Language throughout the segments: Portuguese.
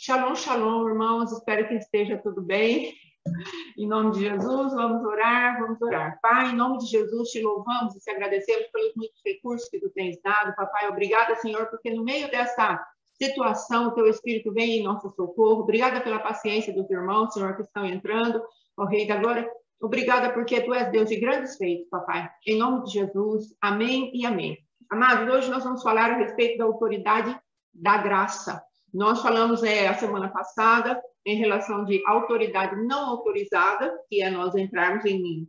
Shalom, shalom, irmãos. Espero que esteja tudo bem. Em nome de Jesus, vamos orar, vamos orar. Pai, em nome de Jesus, te louvamos e te agradecemos pelos muitos recursos que tu tens dado. Papai, obrigada, Senhor, porque no meio dessa situação, o teu Espírito vem em nosso socorro. Obrigada pela paciência dos irmãos, Senhor, que estão entrando. Ó Rei da Glória, obrigada porque tu és Deus de grandes feitos, papai. Em nome de Jesus, amém e amém. Amados, hoje nós vamos falar a respeito da autoridade da graça. Nós falamos a semana passada em relação de autoridade não autorizada, que é nós entrarmos em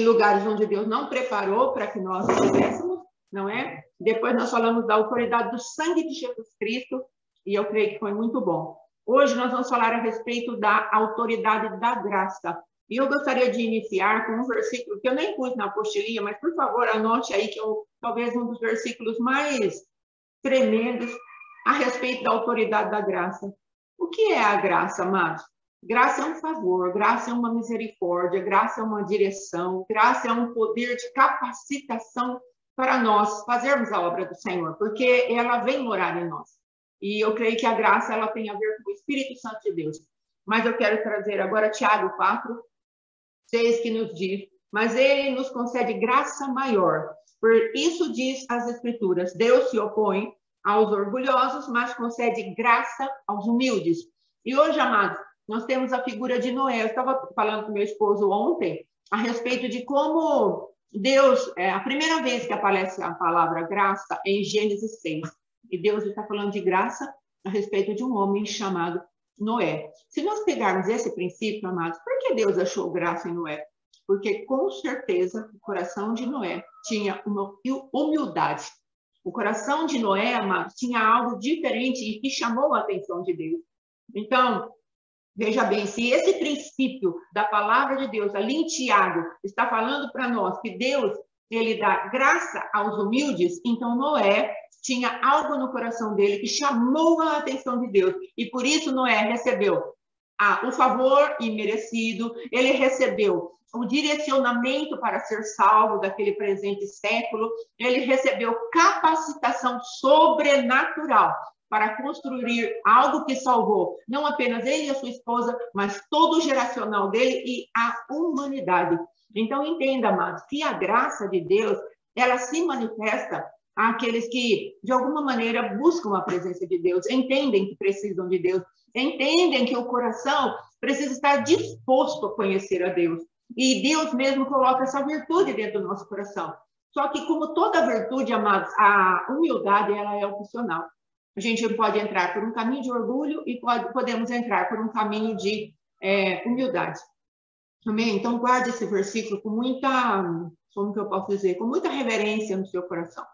lugares onde Deus não preparou para que nós estivéssemos, não é? Depois nós falamos da autoridade do sangue de Jesus Cristo, e eu creio que foi muito bom. Hoje nós vamos falar a respeito da autoridade da graça. E eu gostaria de iniciar com um versículo que eu nem pus na apostilinha, mas por favor anote aí, que é talvez um dos versículos mais tremendos a respeito da autoridade da graça. O que é a graça, amados? Graça é um favor, graça é uma misericórdia, graça é uma direção, graça é um poder de capacitação para nós fazermos a obra do Senhor, porque ela vem morar em nós. E eu creio que a graça ela tem a ver com o Espírito Santo de Deus. Mas eu quero trazer agora Tiago 4:6, que nos diz: mas ele nos concede graça maior. Por isso diz as Escrituras: Deus se opõe aos orgulhosos, mas concede graça aos humildes. E hoje, amados, nós temos a figura de Noé. Eu estava falando com meu esposo ontem a respeito de como Deus, a primeira vez que aparece a palavra graça é em Gênesis 6. E Deus está falando de graça a respeito de um homem chamado Noé. Se nós pegarmos esse princípio, amados, por que Deus achou graça em Noé? Porque, com certeza, o coração de Noé tinha uma humildade. O coração de Noé, amados, tinha algo diferente e que chamou a atenção de Deus. Então, veja bem, se esse princípio da palavra de Deus, ali em Tiago, está falando para nós que Deus, ele dá graça aos humildes, então Noé tinha algo no coração dele que chamou a atenção de Deus. E por isso Noé recebeu o favor imerecido, ele recebeu o direcionamento para ser salvo daquele presente século, ele recebeu capacitação sobrenatural para construir algo que salvou não apenas ele e a sua esposa, mas todo o geracional dele e a humanidade. Então, entenda, amados, que a graça de Deus, ela se manifesta àqueles que, de alguma maneira, buscam a presença de Deus, entendem que precisam de Deus, entendem que o coração precisa estar disposto a conhecer a Deus. E Deus mesmo coloca essa virtude dentro do nosso coração. Só que, como toda virtude, amados, a humildade ela é opcional. A gente pode entrar por um caminho de orgulho e podemos entrar por um caminho de humildade. Amém? Então, guarde esse versículo com muita, como que eu posso dizer, com muita reverência no seu coração.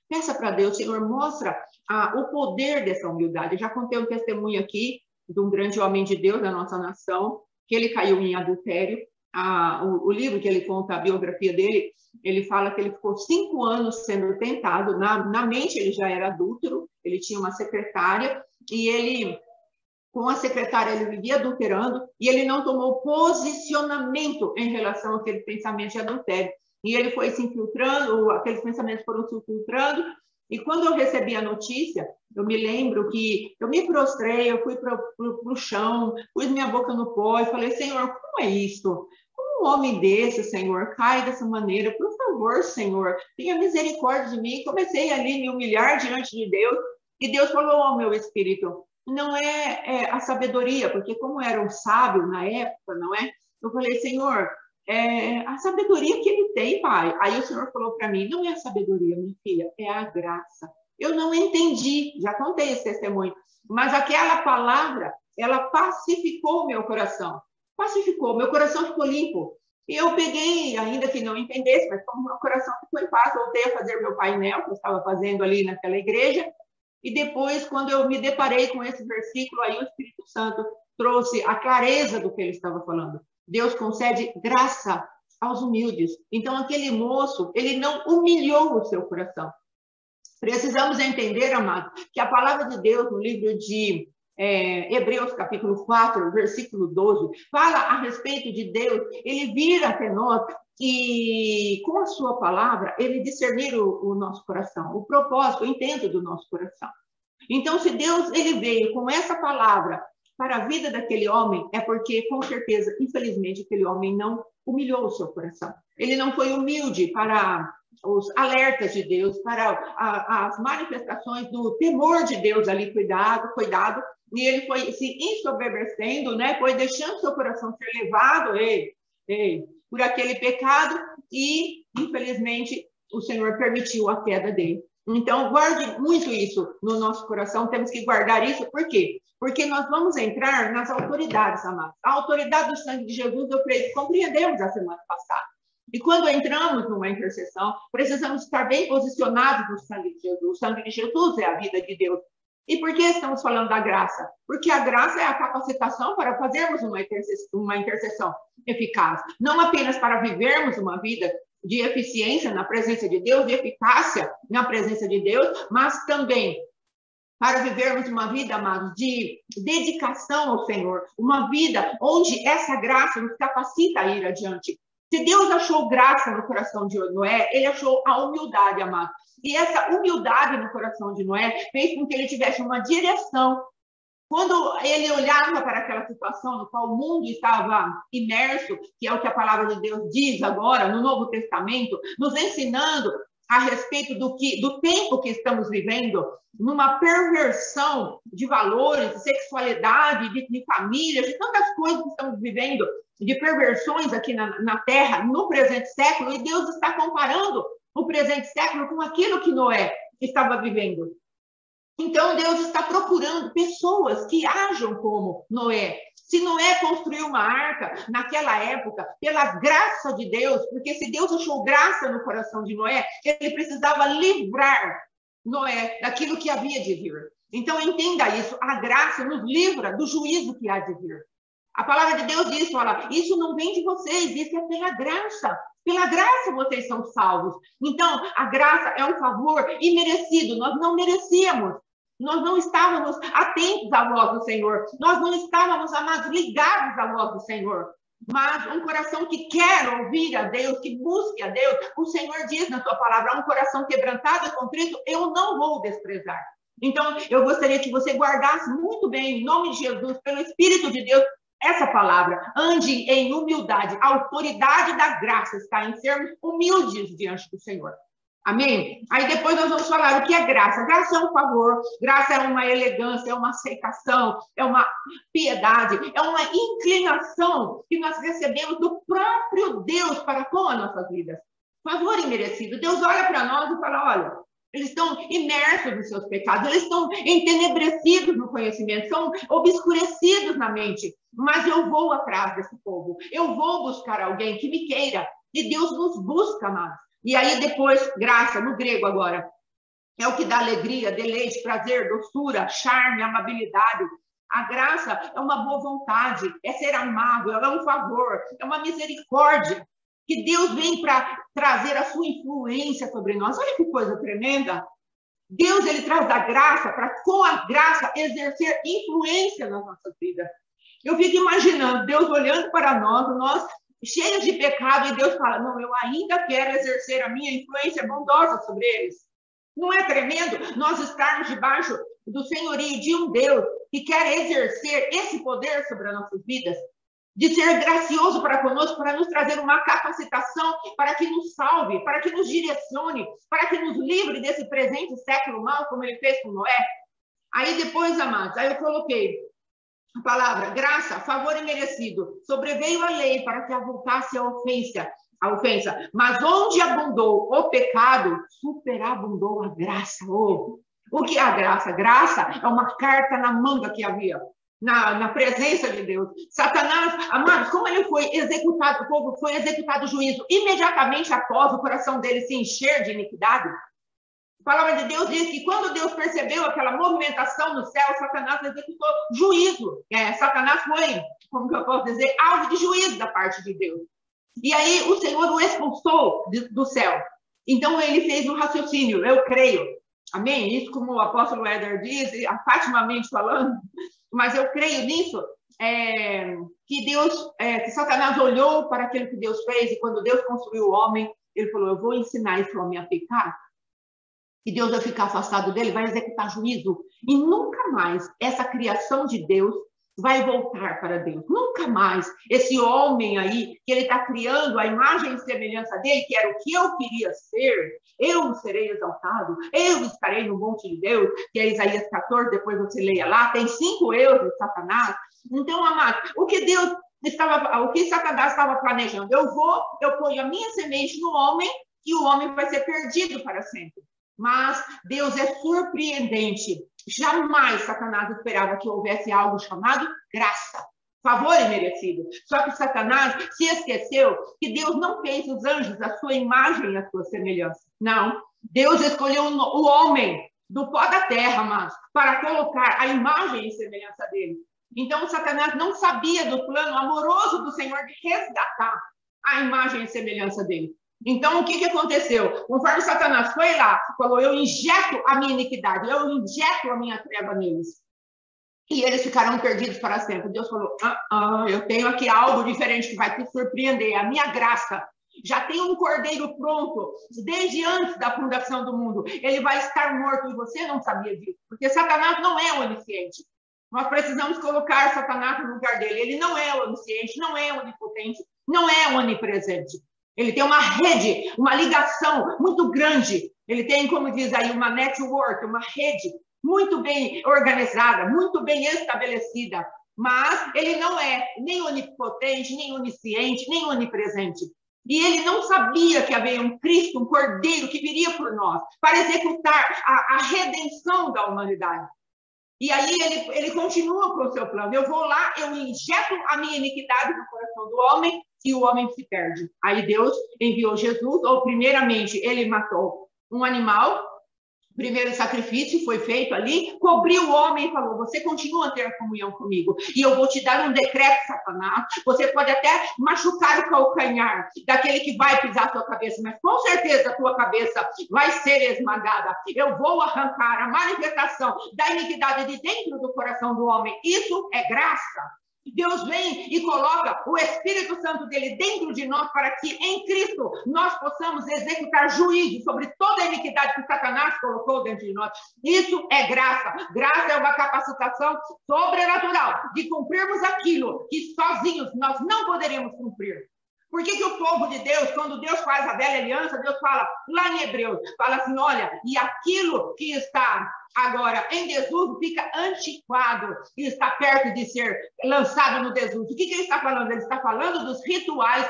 Peça para Deus, Senhor, mostra o poder dessa humildade. Eu já contei um testemunho aqui de um grande homem de Deus da nossa nação, que ele caiu em adultério. O livro que ele conta, a biografia dele, ele fala que ele ficou 5 anos sendo tentado. Na mente ele já era adúltero, ele tinha uma secretária, e ele, com a secretária, ele vivia adulterando, e ele não tomou posicionamento em relação àquele pensamento de adultério. E ele foi se infiltrando, aqueles pensamentos foram se infiltrando, e quando eu recebi a notícia, eu me lembro que eu me prostrei, eu fui para o chão, pus minha boca no pó e falei: Senhor, como é isso? Como um homem desse, Senhor, cai dessa maneira? Por favor, Senhor, tenha misericórdia de mim. Comecei ali a me humilhar diante de Deus, e Deus falou ao meu espírito: não é a sabedoria, porque como era um sábio na época, não é? Eu falei: Senhor, a sabedoria que ele tem, pai. Aí o Senhor falou para mim: não é a sabedoria, minha filha, é a graça. Eu não entendi, já contei esse testemunho, mas aquela palavra, ela pacificou o meu coração. Pacificou, meu coração ficou limpo. E eu peguei, ainda que não entendesse, mas como meu coração ficou em paz, voltei a fazer meu painel, que eu estava fazendo ali naquela igreja. E depois, quando eu me deparei com esse versículo, aí o Espírito Santo trouxe a clareza do que ele estava falando. Deus concede graça aos humildes. Então, aquele moço, ele não humilhou o seu coração. Precisamos entender, amado, que a palavra de Deus, no livro de Hebreus, capítulo 4, versículo 12, fala a respeito de Deus. Ele vira até nós e, com a sua palavra, ele discernir o nosso coração, o propósito, o intento do nosso coração. Então, se Deus ele veio com essa palavra para a vida daquele homem, é porque, com certeza, infelizmente, aquele homem não humilhou o seu coração. Ele não foi humilde para os alertas de Deus, para as manifestações do temor de Deus ali, cuidado, e ele foi se ensoberbecendo, né? Foi deixando seu coração ser levado por aquele pecado e, infelizmente, o Senhor permitiu a queda dele. Então, guarde muito isso no nosso coração, temos que guardar isso, por quê? Porque nós vamos entrar nas autoridades, amados. A autoridade do sangue de Jesus, eu creio que compreendemos a semana passada. E quando entramos numa intercessão, precisamos estar bem posicionados no sangue de Jesus. O sangue de Jesus é a vida de Deus. E por que estamos falando da graça? Porque a graça é a capacitação para fazermos uma intercessão eficaz. Não apenas para vivermos uma vida de eficiência na presença de Deus, de eficácia na presença de Deus, mas também para vivermos uma vida, amados, de dedicação ao Senhor, uma vida onde essa graça nos capacita a ir adiante. Se Deus achou graça no coração de Noé, ele achou a humildade, amado. E essa humildade no coração de Noé fez com que ele tivesse uma direção. Quando ele olhava para aquela situação no qual o mundo estava imerso, que é o que a palavra de Deus diz agora no Novo Testamento, nos ensinando a respeito do tempo que estamos vivendo, numa perversão de valores, de sexualidade, de família, de tantas coisas que estamos vivendo, de perversões aqui na Terra, no presente século, e Deus está comparando o presente século com aquilo que Noé estava vivendo. Então, Deus está procurando pessoas que ajam como Noé. Se Noé construiu uma arca naquela época, pela graça de Deus, porque se Deus achou graça no coração de Noé, ele precisava livrar Noé daquilo que havia de vir. Então, entenda isso, a graça nos livra do juízo que há de vir. A palavra de Deus diz, fala, isso não vem de vocês, isso é pela graça. Pela graça vocês são salvos. Então, a graça é um favor imerecido, nós não merecíamos. Nós não estávamos atentos à voz do Senhor. Nós não estávamos, amados, ligados à voz do Senhor. Mas um coração que quer ouvir a Deus, que busque a Deus, o Senhor diz na sua palavra, um coração quebrantado e contrito, eu não vou desprezar. Então, eu gostaria que você guardasse muito bem, em nome de Jesus, pelo Espírito de Deus, essa palavra. Ande em humildade. A autoridade da graça está em sermos humildes diante do Senhor. Amém? Aí depois nós vamos falar o que é graça. Graça é um favor, graça é uma elegância, é uma aceitação, é uma piedade, é uma inclinação que nós recebemos do próprio Deus para com as nossas vidas. Favor imerecido. Deus olha para nós e fala, olha, eles estão imersos nos seus pecados, eles estão entenebrecidos no conhecimento, são obscurecidos na mente, mas eu vou atrás desse povo, eu vou buscar alguém que me queira, e Deus nos busca, amados. E aí depois, graça, no grego agora, é o que dá alegria, deleite, prazer, doçura, charme, amabilidade. A graça é uma boa vontade, é ser amável, é um favor, é uma misericórdia, que Deus vem para trazer a sua influência sobre nós. Olha que coisa tremenda. Deus, ele traz a graça para, com a graça, exercer influência nas nossas vidas. Eu fico imaginando Deus olhando para nós cheios de pecado, e Deus fala, não, eu ainda quero exercer a minha influência bondosa sobre eles. Não é tremendo nós estarmos debaixo do senhorio de um Deus que quer exercer esse poder sobre as nossas vidas? De ser gracioso para conosco, para nos trazer uma capacitação, para que nos salve, para que nos direcione, para que nos livre desse presente século mal, como ele fez com Noé. Aí depois, amados, aí eu coloquei a palavra graça, favor imerecido. Sobreveio a lei para que avultasse a ofensa. Mas onde abundou o pecado, superabundou a graça. Oh, o que é a graça? Graça é uma carta na manga que havia. Na presença de Deus. Satanás, amados, como ele foi executado, o povo foi executado o juízo imediatamente após o coração dele se encher de iniquidade. A palavra de Deus diz que quando Deus percebeu aquela movimentação no céu, Satanás executou juízo. Satanás foi, como que eu posso dizer, alvo de juízo da parte de Deus. E aí o Senhor o expulsou do céu. Então ele fez um raciocínio, eu creio. Amém? Isso como o apóstolo Éder diz, afatimamente falando, mas eu creio nisso, que Deus, que Satanás olhou para aquilo que Deus fez, e quando Deus construiu o homem, ele falou, eu vou ensinar esse homem a pecar. e Deus vai ficar afastado dele, vai executar juízo. E nunca mais essa criação de Deus vai voltar para Deus. Nunca mais esse homem aí, que ele está criando a imagem e semelhança dele, que era o que eu queria ser, eu serei exaltado, eu estarei no monte de Deus, que é Isaías 14, depois você leia lá, tem 5 eu de Satanás. Então, amado, o que Satanás estava planejando? Eu ponho a minha semente no homem e o homem vai ser perdido para sempre. Mas Deus é surpreendente. Jamais Satanás esperava que houvesse algo chamado graça, favor imerecido. Só que Satanás se esqueceu que Deus não fez os anjos a sua imagem e a sua semelhança. Não. Deus escolheu o homem do pó da terra, mas para colocar a imagem e semelhança dele. Então, Satanás não sabia do plano amoroso do Senhor de resgatar a imagem e semelhança dele. Então, o que aconteceu? Conforme Satanás foi lá, falou, eu injeto a minha iniquidade, eu injeto a minha treva neles. E eles ficarão perdidos para sempre. Deus falou, eu tenho aqui algo diferente que vai te surpreender, a minha graça. Já tem um cordeiro pronto, desde antes da fundação do mundo. Ele vai estar morto e você não sabia disso, porque Satanás não é onisciente. Nós precisamos colocar Satanás no lugar dele. Ele não é onisciente, não é onipotente, não é onipresente. Ele tem uma rede, uma ligação muito grande. Ele tem, como diz aí, uma network, uma rede muito bem organizada, muito bem estabelecida. Mas ele não é nem onipotente, nem onisciente, nem onipresente. E ele não sabia que havia um Cristo, um Cordeiro que viria por nós para executar a redenção da humanidade. E aí ele continua com o seu plano. Eu vou lá, eu injeto a minha iniquidade no coração do homem e o homem se perde. Aí Deus enviou Jesus, ou primeiramente ele matou um animal, o primeiro sacrifício foi feito ali, cobriu o homem e falou, você continua a ter comunhão comigo, e eu vou te dar um decreto, Satanás, você pode até machucar o calcanhar daquele que vai pisar a sua cabeça, mas com certeza a tua cabeça vai ser esmagada. Eu vou arrancar a manifestação da iniquidade de dentro do coração do homem. Isso é graça. Deus vem e coloca o Espírito Santo dele dentro de nós para que em Cristo nós possamos executar juízo sobre toda a iniquidade que Satanás colocou dentro de nós. Isso é graça. Graça é uma capacitação sobrenatural de cumprirmos aquilo que sozinhos nós não poderíamos cumprir. Por que o povo de Deus, quando Deus faz a velha aliança, Deus fala, lá em Hebreus, fala assim, olha, e aquilo que está agora em desuso fica antiquado e está perto de ser lançado no desuso. O que ele está falando? Ele está falando dos rituais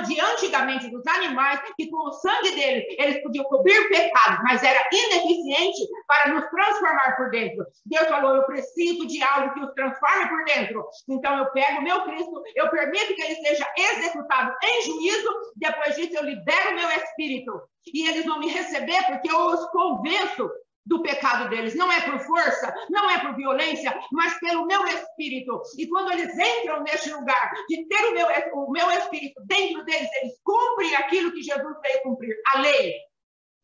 de antigamente, dos animais, que com o sangue deles, eles podiam cobrir pecados, mas era ineficiente para nos transformar por dentro. Deus falou, eu preciso de algo que os transforme por dentro. Então eu pego o meu Cristo, eu permito que ele seja executado em juízo, depois disso eu libero o meu espírito. E eles vão me receber porque eu os convenço do pecado deles, não é por força, não é por violência, mas pelo meu espírito. E quando eles entram neste lugar de ter o meu espírito dentro deles, eles cumprem aquilo que Jesus veio cumprir, a lei.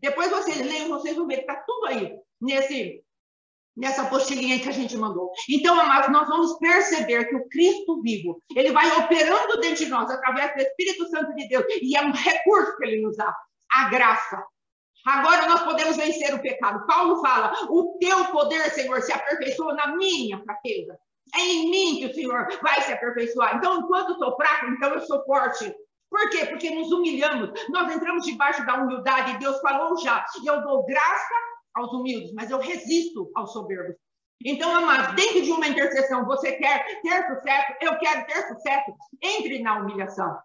Depois vocês leiam, vocês vão ver que está tudo aí nessa apostilinha que a gente mandou. Então, amados, nós vamos perceber que o Cristo vivo, ele vai operando dentro de nós através do Espírito Santo de Deus, e é um recurso que ele nos dá, a graça. Agora nós podemos vencer o pecado. Paulo fala, o teu poder, Senhor, se aperfeiçoa na minha fraqueza. É em mim que o Senhor vai se aperfeiçoar. Então, enquanto eu sou fraco, então eu sou forte. Por quê? Porque nos humilhamos. Nós entramos debaixo da humildade e Deus falou já, eu dou graça aos humildes, mas eu resisto aos soberbos. Então, amados, dentro de uma intercessão, você quer ter sucesso, eu quero ter sucesso, entre na humilhação.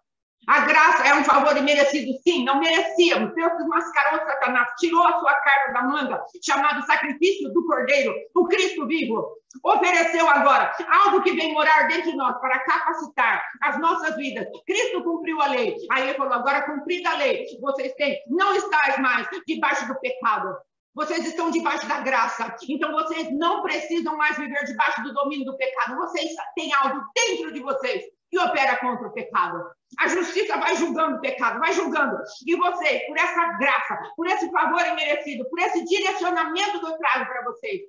A graça é um favor imerecido, sim, não merecíamos. Deus desmascarou Satanás, tirou a sua carta da manga, chamado sacrifício do Cordeiro, o Cristo vivo. Ofereceu agora algo que vem morar dentro de nós para capacitar as nossas vidas. Cristo cumpriu a lei. Aí ele falou, agora cumprida a lei, vocês não estáis mais debaixo do pecado. Vocês estão debaixo da graça. Então, vocês não precisam mais viver debaixo do domínio do pecado. Vocês têm algo dentro de vocês que opera contra o pecado. A justiça vai julgando o pecado, vai julgando. E vocês, por essa graça, por esse favor imerecido, por esse direcionamento que eu trago para vocês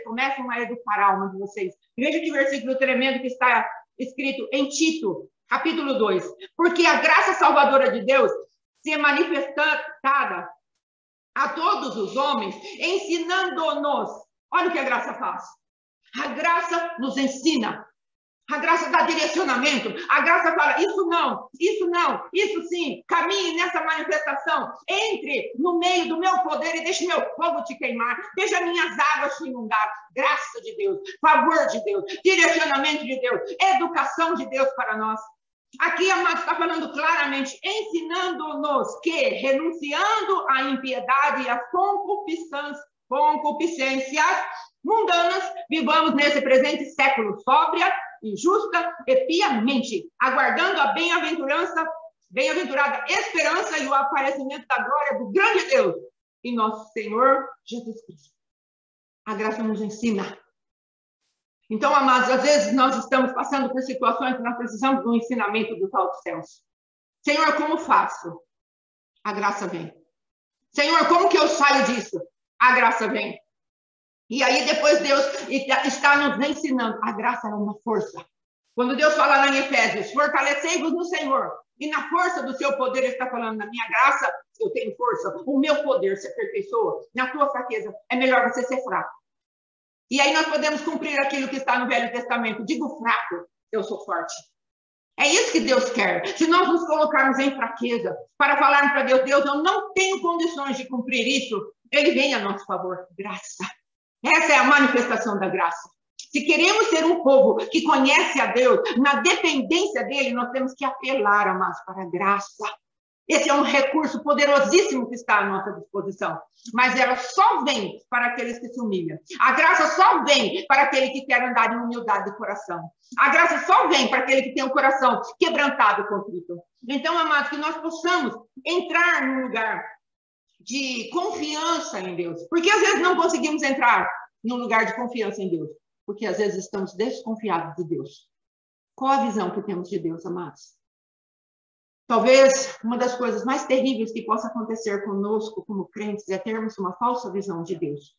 começam a educar a alma de vocês. Veja que versículo tremendo que está escrito em Tito, capítulo 2. Porque a graça salvadora de Deus se é manifestada a todos os homens, ensinando-nos. Olha o que a graça faz. A graça nos ensina. A graça dá direcionamento. A graça fala, isso não, isso sim. Caminhe nessa manifestação. Entre no meio do meu poder e deixe meu fogo te queimar. Deixe minhas águas te inundar. Graça de Deus, favor de Deus, direcionamento de Deus, educação de Deus para nós. Aqui, amado, está falando claramente, ensinando-nos que, renunciando à impiedade e às concupiscências mundanas, vivamos nesse presente século sóbria e justa e piamente, aguardando a bem-aventurada esperança e o aparecimento da glória do grande Deus e nosso Senhor Jesus Cristo. A graça nos ensina. Então, amados, às vezes nós estamos passando por situações que nós precisamos do ensinamento dos altos céus. Senhor, como faço? A graça vem. Senhor, como que eu saio disso? A graça vem. E aí depois Deus está nos ensinando. A graça é uma força. Quando Deus fala lá em Efésios, fortalecei-vos no Senhor. E na força do seu poder, Ele está falando, na minha graça, eu tenho força. O meu poder se aperfeiçoa. Na tua fraqueza, é melhor você ser fraco. E aí nós podemos cumprir aquilo que está no Velho Testamento. Digo fraco, eu sou forte. É isso que Deus quer. Se nós nos colocarmos em fraqueza para falar para Deus, Deus, eu não tenho condições de cumprir isso, Ele vem a nosso favor. Graça. Essa é a manifestação da graça. Se queremos ser um povo que conhece a Deus, na dependência dEle, nós temos que apelar, amados, para a graça. Esse é um recurso poderosíssimo que está à nossa disposição. Mas ela só vem para aqueles que se humilham. A graça só vem para aquele que quer andar em humildade de coração. A graça só vem para aquele que tem o coração quebrantado e contrito. Então, amados, que nós possamos entrar num lugar de confiança em Deus. Porque às vezes não conseguimos entrar num lugar de confiança em Deus. Porque às vezes estamos desconfiados de Deus. Qual a visão que temos de Deus, amados? Talvez uma das coisas mais terríveis que possa acontecer conosco como crentes é termos uma falsa visão de Deus.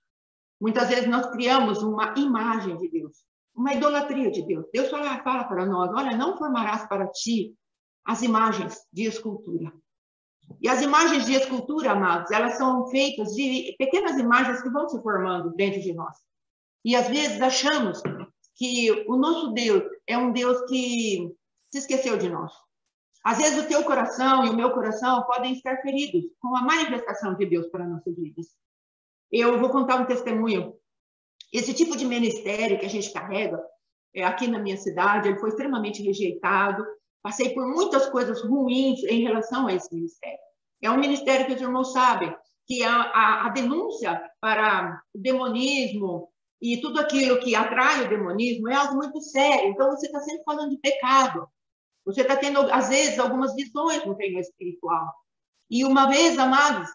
Muitas vezes nós criamos uma imagem de Deus, uma idolatria de Deus. Deus fala para nós, olha, não formarás para ti as imagens de escultura. E as imagens de escultura, amados, elas são feitas de pequenas imagens que vão se formando dentro de nós. E às vezes achamos que o nosso Deus é um Deus que se esqueceu de nós. Às vezes o teu coração e o meu coração podem estar feridos com a manifestação de Deus para nossas vidas. Eu vou contar um testemunho. Esse tipo de ministério que a gente carrega aqui na minha cidade, ele foi extremamente rejeitado. Passei por muitas coisas ruins em relação a esse ministério. É um ministério que os irmãos sabem, que a denúncia para o demonismo e tudo aquilo que atrai o demonismo é algo muito sério. Então, você está sempre falando de pecado. Você está tendo, às vezes, algumas visões no reino espiritual. E uma vez, amados,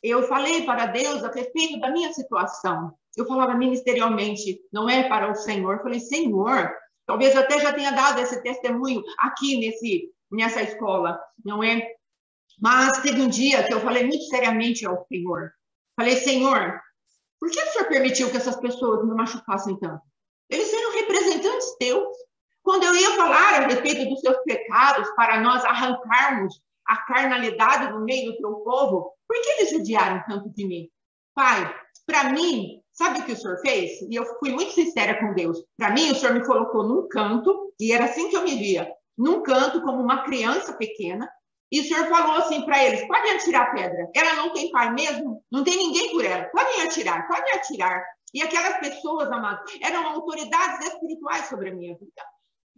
eu falei para Deus a respeito da minha situação. Eu falava ministerialmente, não é para o Senhor. Eu falei, Senhor, talvez eu até já tenha dado esse testemunho aqui nessa escola, não é? Mas teve um dia que eu falei muito seriamente ao Senhor. Falei, Senhor, por que o Senhor permitiu que essas pessoas me machucassem tanto? Eles eram representantes teus. Quando eu ia falar a respeito dos seus pecados, para nós arrancarmos a carnalidade do meio do teu povo, por que eles judiaram tanto de mim? Pai, para mim, sabe o que o Senhor fez? E eu fui muito sincera com Deus. Para mim, o Senhor me colocou num canto, e era assim que eu me via, num canto, como uma criança pequena, e o Senhor falou assim para eles, podem atirar pedra. Ela não tem pai mesmo? Não tem ninguém por ela. Podem atirar, podem atirar. E aquelas pessoas, amados, eram autoridades espirituais sobre a minha vida.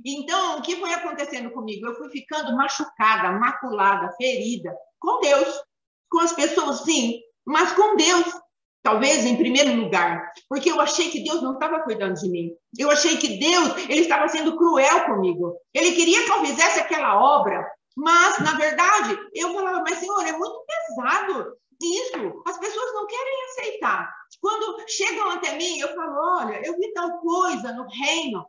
Então, o que foi acontecendo comigo? Eu fui ficando machucada, maculada, ferida, com Deus. Com as pessoas, sim, mas com Deus. Talvez em primeiro lugar, porque eu achei que Deus não estava cuidando de mim. Eu achei que Deus, ele estava sendo cruel comigo. Ele queria que eu fizesse aquela obra, mas, na verdade, eu falava, mas, Senhor, é muito pesado isso. As pessoas não querem aceitar. Quando chegam até mim, eu falo, olha, eu vi tal coisa no reino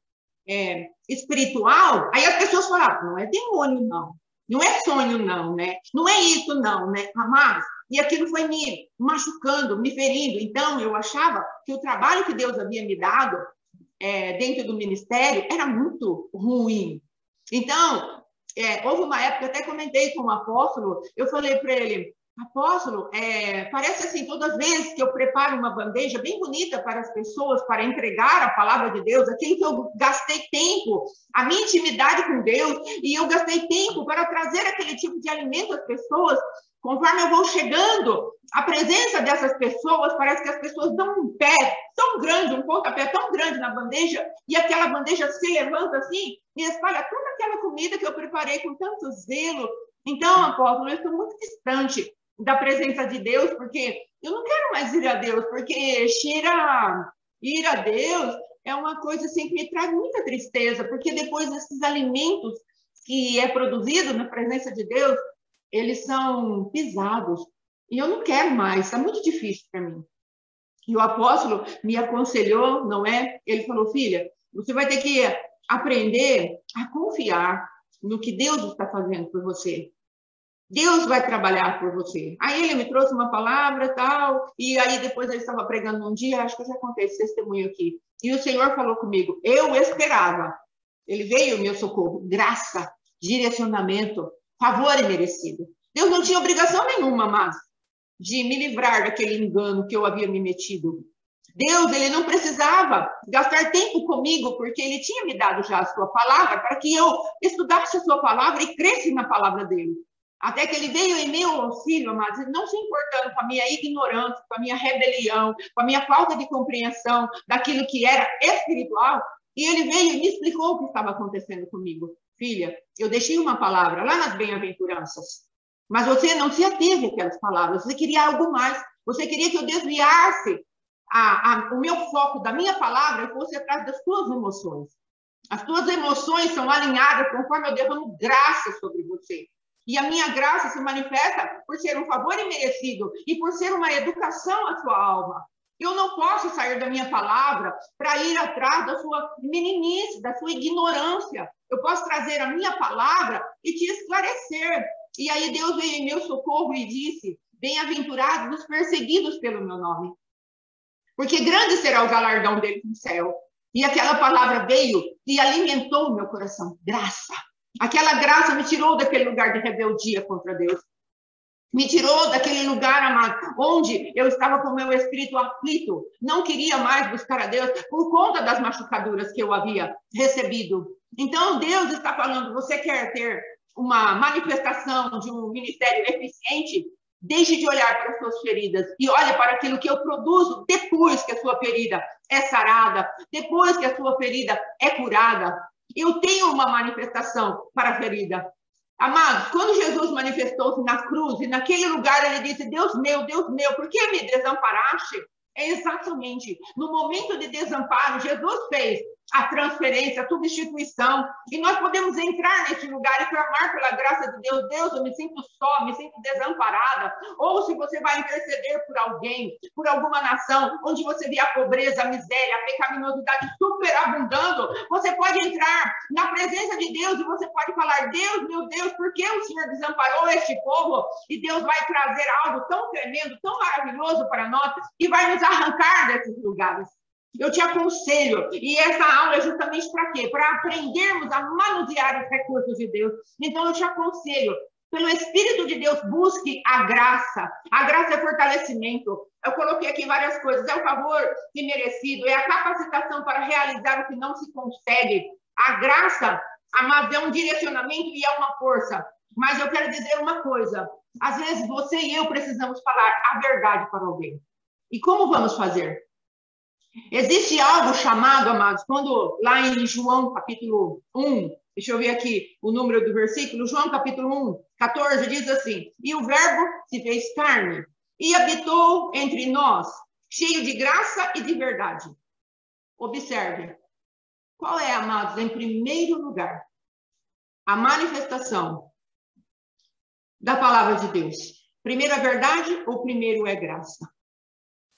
espiritual, aí as pessoas falam, não é demônio, não. Não é sonho, não, né? Não é isso, não, né? Amados, e aquilo foi me machucando, me ferindo. Então, eu achava que o trabalho que Deus havia me dado dentro do ministério era muito ruim. Então, houve uma época, até comentei com um apóstolo, eu falei para ele, apóstolo, parece assim, todas as vezes que eu preparo uma bandeja bem bonita para as pessoas, para entregar a palavra de Deus, aquilo que eu gastei tempo, a minha intimidade com Deus, e eu gastei tempo para trazer aquele tipo de alimento às pessoas, conforme eu vou chegando, a presença dessas pessoas, parece que as pessoas dão um pé tão grande, um pontapé tão grande na bandeja, e aquela bandeja se levanta assim, e espalha toda aquela comida que eu preparei com tanto zelo. Então, apóstolo, eu estou muito distante da presença de Deus, porque eu não quero mais ir a Deus, porque ir a Deus é uma coisa assim que me traz muita tristeza, porque depois desses alimentos que é produzido na presença de Deus, eles são pisados, e eu não quero mais, está muito difícil para mim. E o apóstolo me aconselhou, não é? Ele falou, filha, você vai ter que aprender a confiar no que Deus está fazendo por você. Deus vai trabalhar por você. Aí ele me trouxe uma palavra tal, e aí depois ele estava pregando um dia, acho que eu já contei esse testemunho aqui, e o Senhor falou comigo, eu esperava, ele veio ao meu socorro, graça, direcionamento, favor imerecido. Deus não tinha obrigação nenhuma, mas de me livrar daquele engano que eu havia me metido. Deus, ele não precisava gastar tempo comigo, porque ele tinha me dado já a sua palavra, para que eu estudasse a sua palavra e cresce na palavra dele. Até que ele veio em meu auxílio, amados, não se importando com a minha ignorância, com a minha rebelião, com a minha falta de compreensão daquilo que era espiritual, e ele veio e me explicou o que estava acontecendo comigo. Filha, eu deixei uma palavra lá nas bem-aventuranças, mas você não se ateve àquelas palavras, você queria algo mais, você queria que eu desviasse o meu foco da minha palavra e fosse atrás das suas emoções. As tuas emoções são alinhadas conforme eu derramo graça sobre você. E a minha graça se manifesta por ser um favor imerecido e por ser uma educação à sua alma. Eu não posso sair da minha palavra para ir atrás da sua meninice, da sua ignorância. Eu posso trazer a minha palavra e te esclarecer. E aí Deus veio em meu socorro e disse, bem-aventurados os perseguidos pelo meu nome, porque grande será o galardão deles no céu. E aquela palavra veio e alimentou o meu coração. Graça. Aquela graça me tirou daquele lugar de rebeldia contra Deus. Me tirou daquele lugar, amado, onde eu estava com o meu espírito aflito. Não queria mais buscar a Deus por conta das machucaduras que eu havia recebido. Então, Deus está falando, você quer ter uma manifestação de um ministério eficiente? Deixe de olhar para as suas feridas e olhe para aquilo que eu produzo depois que a sua ferida é sarada, depois que a sua ferida é curada. Eu tenho uma manifestação para a ferida. Amados, quando Jesus manifestou-se na cruz e naquele lugar ele disse, Deus meu, por que me desamparaste? É exatamente no momento de desamparo, Jesus fez a transferência, a substituição, e nós podemos entrar nesse lugar e clamar pela graça de Deus. Deus, eu me sinto só, me sinto desamparada. Ou se você vai interceder por alguém, por alguma nação, onde você vê a pobreza, a miséria, a pecaminosidade superabundando, você pode entrar na presença de Deus e você pode falar, Deus, meu Deus, por que o Senhor desamparou este povo? E Deus vai trazer algo tão tremendo, tão maravilhoso para nós, e vai nos arrancar desses lugares. Eu te aconselho, e essa aula é justamente para quê? Para aprendermos a manusear os recursos de Deus. Então, eu te aconselho, pelo Espírito de Deus, busque a graça. A graça é fortalecimento. Eu coloquei aqui várias coisas. É o favor imerecido, é a capacitação para realizar o que não se consegue. A graça, amados, é um direcionamento e é uma força. Mas eu quero dizer uma coisa. Às vezes, você e eu precisamos falar a verdade para alguém. E como vamos fazer? Existe algo chamado, amados, quando lá em João capítulo 1, deixa eu ver aqui o número do versículo, João capítulo 1, 14, diz assim, e o verbo se fez carne e habitou entre nós, cheio de graça e de verdade. Observe, qual é, amados, em primeiro lugar, a manifestação da palavra de Deus? Primeiro é verdade ou primeiro é graça?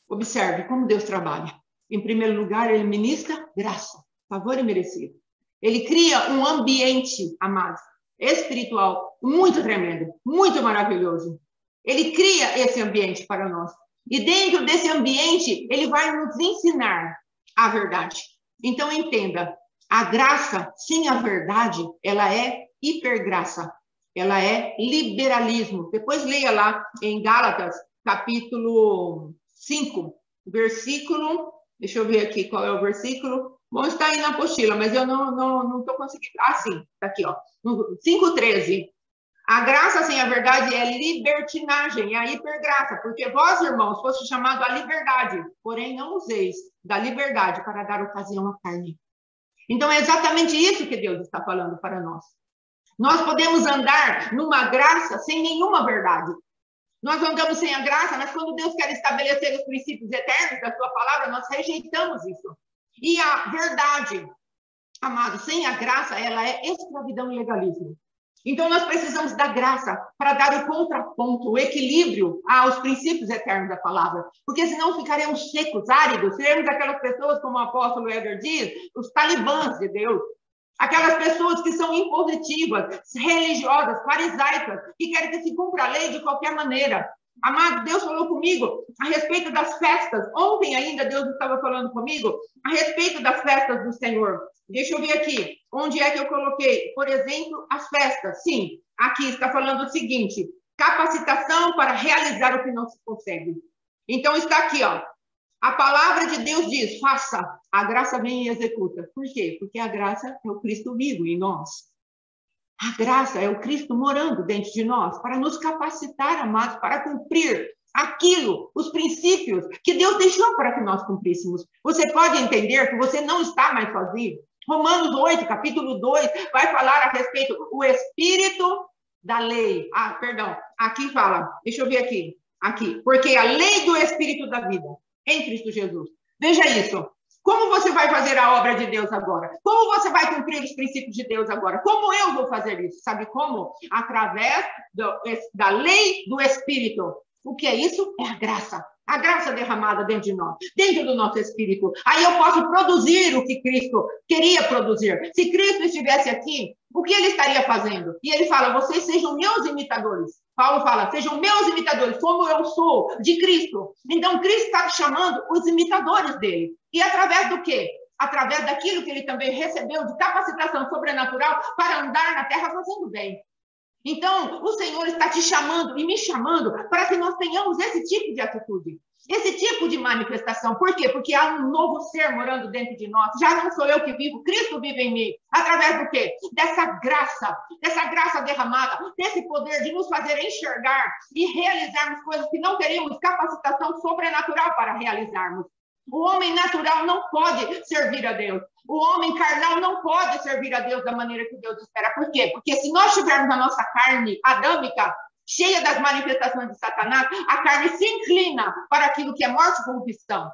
Observe como Deus trabalha. Em primeiro lugar, ele ministra graça, favor imerecido. Ele cria um ambiente, amados, espiritual muito tremendo, muito maravilhoso. Ele cria esse ambiente para nós. E dentro desse ambiente, ele vai nos ensinar a verdade. Então, entenda, a graça sem a verdade, ela é hipergraça. ela é liberalismo. Depois leia lá em Gálatas, capítulo 5, versículo... Deixa eu ver aqui qual é o versículo. Bom, está aí na apostila, mas eu não estou conseguindo... Ah, sim, está aqui, ó. 5:13. A graça sem a verdade é libertinagem, é a hipergraça, porque vós, irmãos, foste chamados à liberdade, porém não useis da liberdade para dar ocasião à carne. Então, é exatamente isso que Deus está falando para nós. Nós podemos andar numa graça sem nenhuma verdade. Nós andamos sem a graça, mas quando Deus quer estabelecer os princípios eternos da sua palavra, nós rejeitamos isso. E a verdade, amado, sem a graça, ela é escravidão e legalismo. Então, nós precisamos da graça para dar o contraponto, o equilíbrio aos princípios eternos da palavra. Porque senão ficaremos secos, áridos, seremos aquelas pessoas, como o apóstolo Éder diz, os talibãs de Deus. Aquelas pessoas que são impositivas, religiosas, farisaicas, que querem que se cumpra a lei de qualquer maneira. Amado, Deus falou comigo a respeito das festas. Ontem ainda Deus estava falando comigo a respeito das festas do Senhor. Deixa eu ver aqui. Onde é que eu coloquei? Por exemplo, as festas. Sim, aqui está falando o seguinte: capacitação para realizar o que não se consegue. Então está aqui, ó. A palavra de Deus diz, faça, a graça vem e executa. Por quê? Porque a graça é o Cristo vivo em nós. A graça é o Cristo morando dentro de nós, para nos capacitar, amados, para cumprir aquilo, os princípios que Deus deixou para que nós cumpríssemos. Você pode entender que você não está mais sozinho. Romanos 8, capítulo 2, vai falar a respeito do espírito da lei. Ah, perdão, aqui fala, deixa eu ver aqui. Aqui, porque a lei do espírito da vida em Cristo Jesus. Veja isso. Como você vai fazer a obra de Deus agora? Como você vai cumprir os princípios de Deus agora? Como eu vou fazer isso? Sabe como? Através da lei do Espírito. O que é isso? É a graça. A graça derramada dentro de nós, dentro do nosso espírito. Aí eu posso produzir o que Cristo queria produzir. Se Cristo estivesse aqui, o que ele estaria fazendo? E ele fala, vocês sejam meus imitadores. Paulo fala, sejam meus imitadores, como eu sou de Cristo. Então, Cristo está chamando os imitadores dele. E através do quê? Através daquilo que ele também recebeu de capacitação sobrenatural para andar na terra fazendo bem. Então, o Senhor está te chamando e me chamando para que nós tenhamos esse tipo de atitude, esse tipo de manifestação. Por quê? Porque há um novo ser morando dentro de nós. Já não sou eu que vivo, Cristo vive em mim. Através do quê? Dessa graça derramada, desse poder de nos fazer enxergar e realizarmos coisas que não teríamos capacitação sobrenatural para realizarmos. O homem natural não pode servir a Deus. O homem carnal não pode servir a Deus da maneira que Deus espera. Por quê? Porque se nós tivermos a nossa carne adâmica, cheia das manifestações de Satanás, a carne se inclina para aquilo que é morte e corrupção.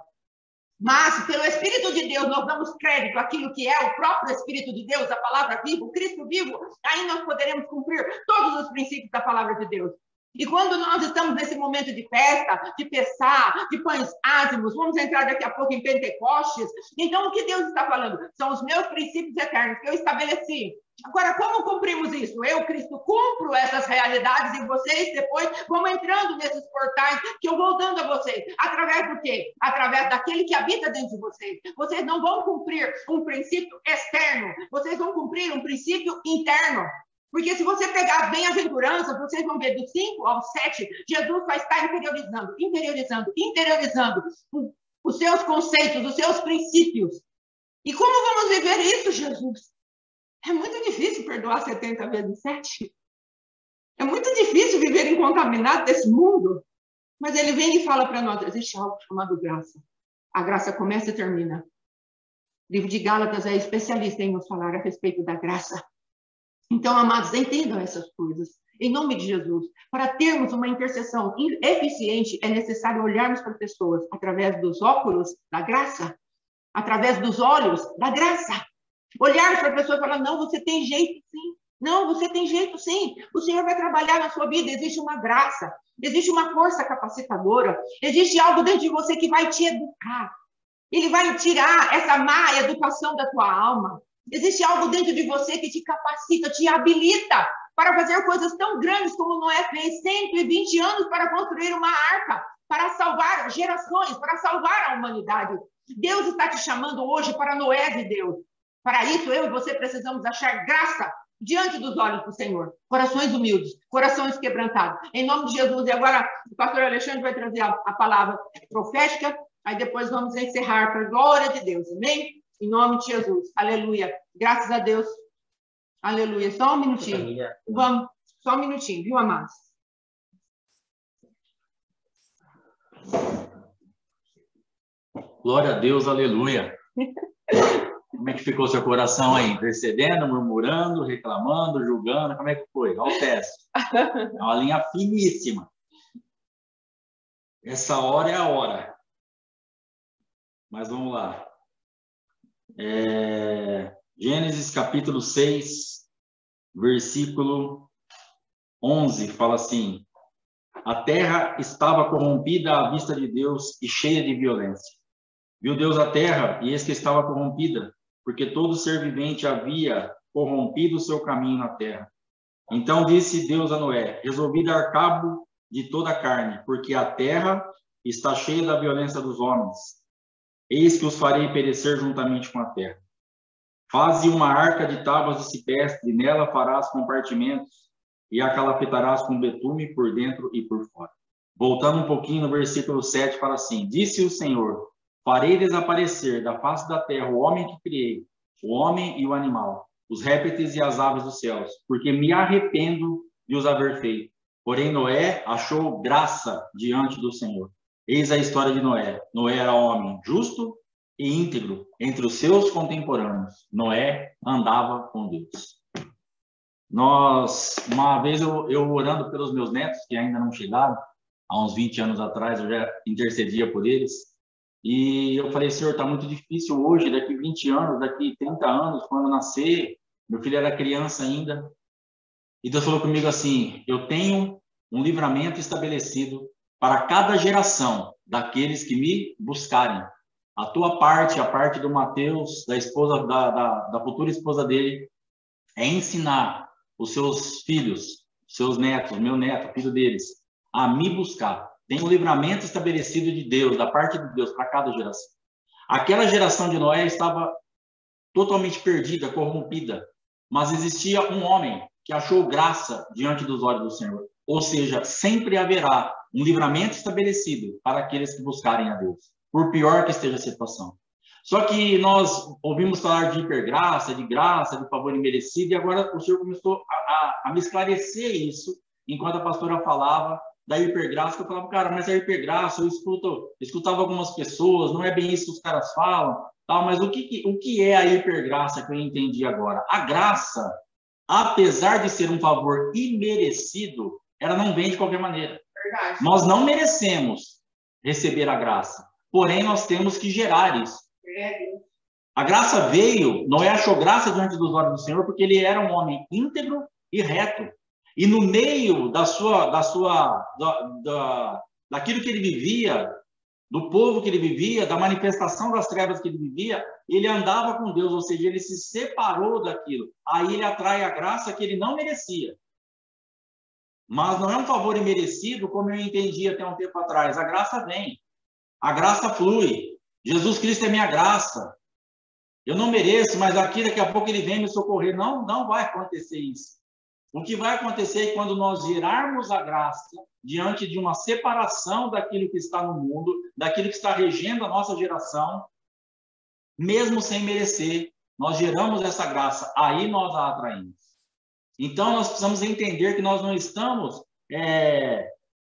Mas, pelo Espírito de Deus, nós damos crédito àquilo que é o próprio Espírito de Deus, a palavra viva, o Cristo vivo, aí nós poderemos cumprir todos os princípios da palavra de Deus. E quando nós estamos nesse momento de festa, de Pessá, de pães ázimos, vamos entrar daqui a pouco em Pentecostes, então o que Deus está falando? São os meus princípios eternos que eu estabeleci. Agora, como cumprimos isso? Eu, Cristo, cumpro essas realidades e vocês depois vão entrando nesses portais que eu vou dando a vocês. Através do quê? Através daquele que habita dentro de vocês. Vocês não vão cumprir um princípio externo, vocês vão cumprir um princípio interno. Porque se você pegar as bem-aventuranças, vocês vão ver do 5 ao 7, Jesus vai estar interiorizando os seus conceitos, os seus princípios. E como vamos viver isso, Jesus? É muito difícil perdoar 70 vezes 7. É muito difícil viver incontaminado desse mundo. Mas ele vem e fala para nós, existe algo chamado graça. A graça começa e termina. O livro de Gálatas é especialista em nos falar a respeito da graça. Então, amados, entendam essas coisas. Em nome de Jesus, para termos uma intercessão eficiente, é necessário olharmos para pessoas através dos óculos da graça, através dos olhos da graça. Olharmos para a pessoa e falar, não, você tem jeito sim. Não, você tem jeito sim. O Senhor vai trabalhar na sua vida. Existe uma graça, existe uma força capacitadora, existe algo dentro de você que vai te educar. Ele vai tirar essa má educação da tua alma. Existe algo dentro de você que te capacita, te habilita para fazer coisas tão grandes como Noé fez, 120 anos para construir uma arca, para salvar gerações, para salvar a humanidade. Deus está te chamando hoje para Noé de Deus. Para isso, eu e você precisamos achar graça diante dos olhos do Senhor. Corações humildes, corações quebrantados. Em nome de Jesus. E agora o pastor Alexandre vai trazer a palavra profética, aí depois vamos encerrar para a glória de Deus. Amém? Em nome de Jesus. Aleluia. Graças a Deus. Aleluia. Só um minutinho. Vamos. Só um minutinho, viu, amados? Glória a Deus, aleluia. Como é que ficou seu coração aí? Intercedendo, murmurando, reclamando, julgando? Como é que foi? Olha o teste. É uma linha finíssima. Essa hora é a hora. Mas vamos lá. Gênesis capítulo 6, versículo 11, fala assim: a terra estava corrompida à vista de Deus e cheia de violência. Viu Deus a terra, e eis que estava corrompida, porque todo ser vivente havia corrompido o seu caminho na terra. Então disse Deus a Noé: resolvi dar cabo de toda a carne, porque a terra está cheia da violência dos homens. Eis que os farei perecer juntamente com a terra. Faze uma arca de tábuas de cipreste, e nela farás compartimentos, e a calapetarás com betume por dentro e por fora. Voltando um pouquinho no versículo 7, fala assim: disse o Senhor: farei desaparecer da face da terra o homem que criei, o homem e o animal, os répteis e as aves dos céus, porque me arrependo de os haver feito. Porém Noé achou graça diante do Senhor. Eis a história de Noé. Noé era homem justo e íntegro entre os seus contemporâneos. Noé andava com Deus. Uma vez eu orando pelos meus netos, que ainda não chegaram, há uns 20 anos atrás, eu já intercedia por eles, e eu falei: Senhor, está muito difícil hoje, daqui 20 anos, daqui 30 anos, quando nascer, meu filho era criança ainda, e Deus falou comigo assim: eu tenho um livramento estabelecido para cada geração daqueles que me buscarem. A tua parte, a parte do Mateus, da esposa, da futura esposa dele, é ensinar os seus filhos, seus netos, meu neto, filho deles, a me buscar. Tem um livramento estabelecido de Deus, da parte de Deus, para cada geração. Aquela geração de Noé estava totalmente perdida, corrompida, mas existia um homem que achou graça diante dos olhos do Senhor. Ou seja, sempre haverá um livramento estabelecido para aqueles que buscarem a Deus, por pior que esteja a situação. Só que nós ouvimos falar de hipergraça, de graça, de favor imerecido, e agora o Senhor começou a me esclarecer isso, enquanto a pastora falava da hipergraça, que eu falava: cara, mas a hipergraça, eu escutava algumas pessoas, não é bem isso que os caras falam, tal, mas o que é a hipergraça que eu entendi agora? A graça, apesar de ser um favor imerecido, ela não vem de qualquer maneira. Verdade. Nós não merecemos receber a graça, porém nós temos que gerar isso. A graça veio, Noé achou graça diante dos olhos do Senhor, porque ele era um homem íntegro e reto. E no meio daquilo que ele vivia, do povo que ele vivia, da manifestação das trevas que ele vivia, ele andava com Deus, ou seja, ele se separou daquilo. Aí ele atrai a graça que ele não merecia. Mas não é um favor imerecido, como eu entendi até um tempo atrás. A graça vem, a graça flui. Jesus Cristo é minha graça. Eu não mereço, mas aqui daqui a pouco ele vem me socorrer. Não vai acontecer isso. O que vai acontecer é quando nós gerarmos a graça diante de uma separação daquilo que está no mundo, daquilo que está regendo a nossa geração, mesmo sem merecer, nós geramos essa graça, aí nós a atraímos. Então nós precisamos entender que nós não estamos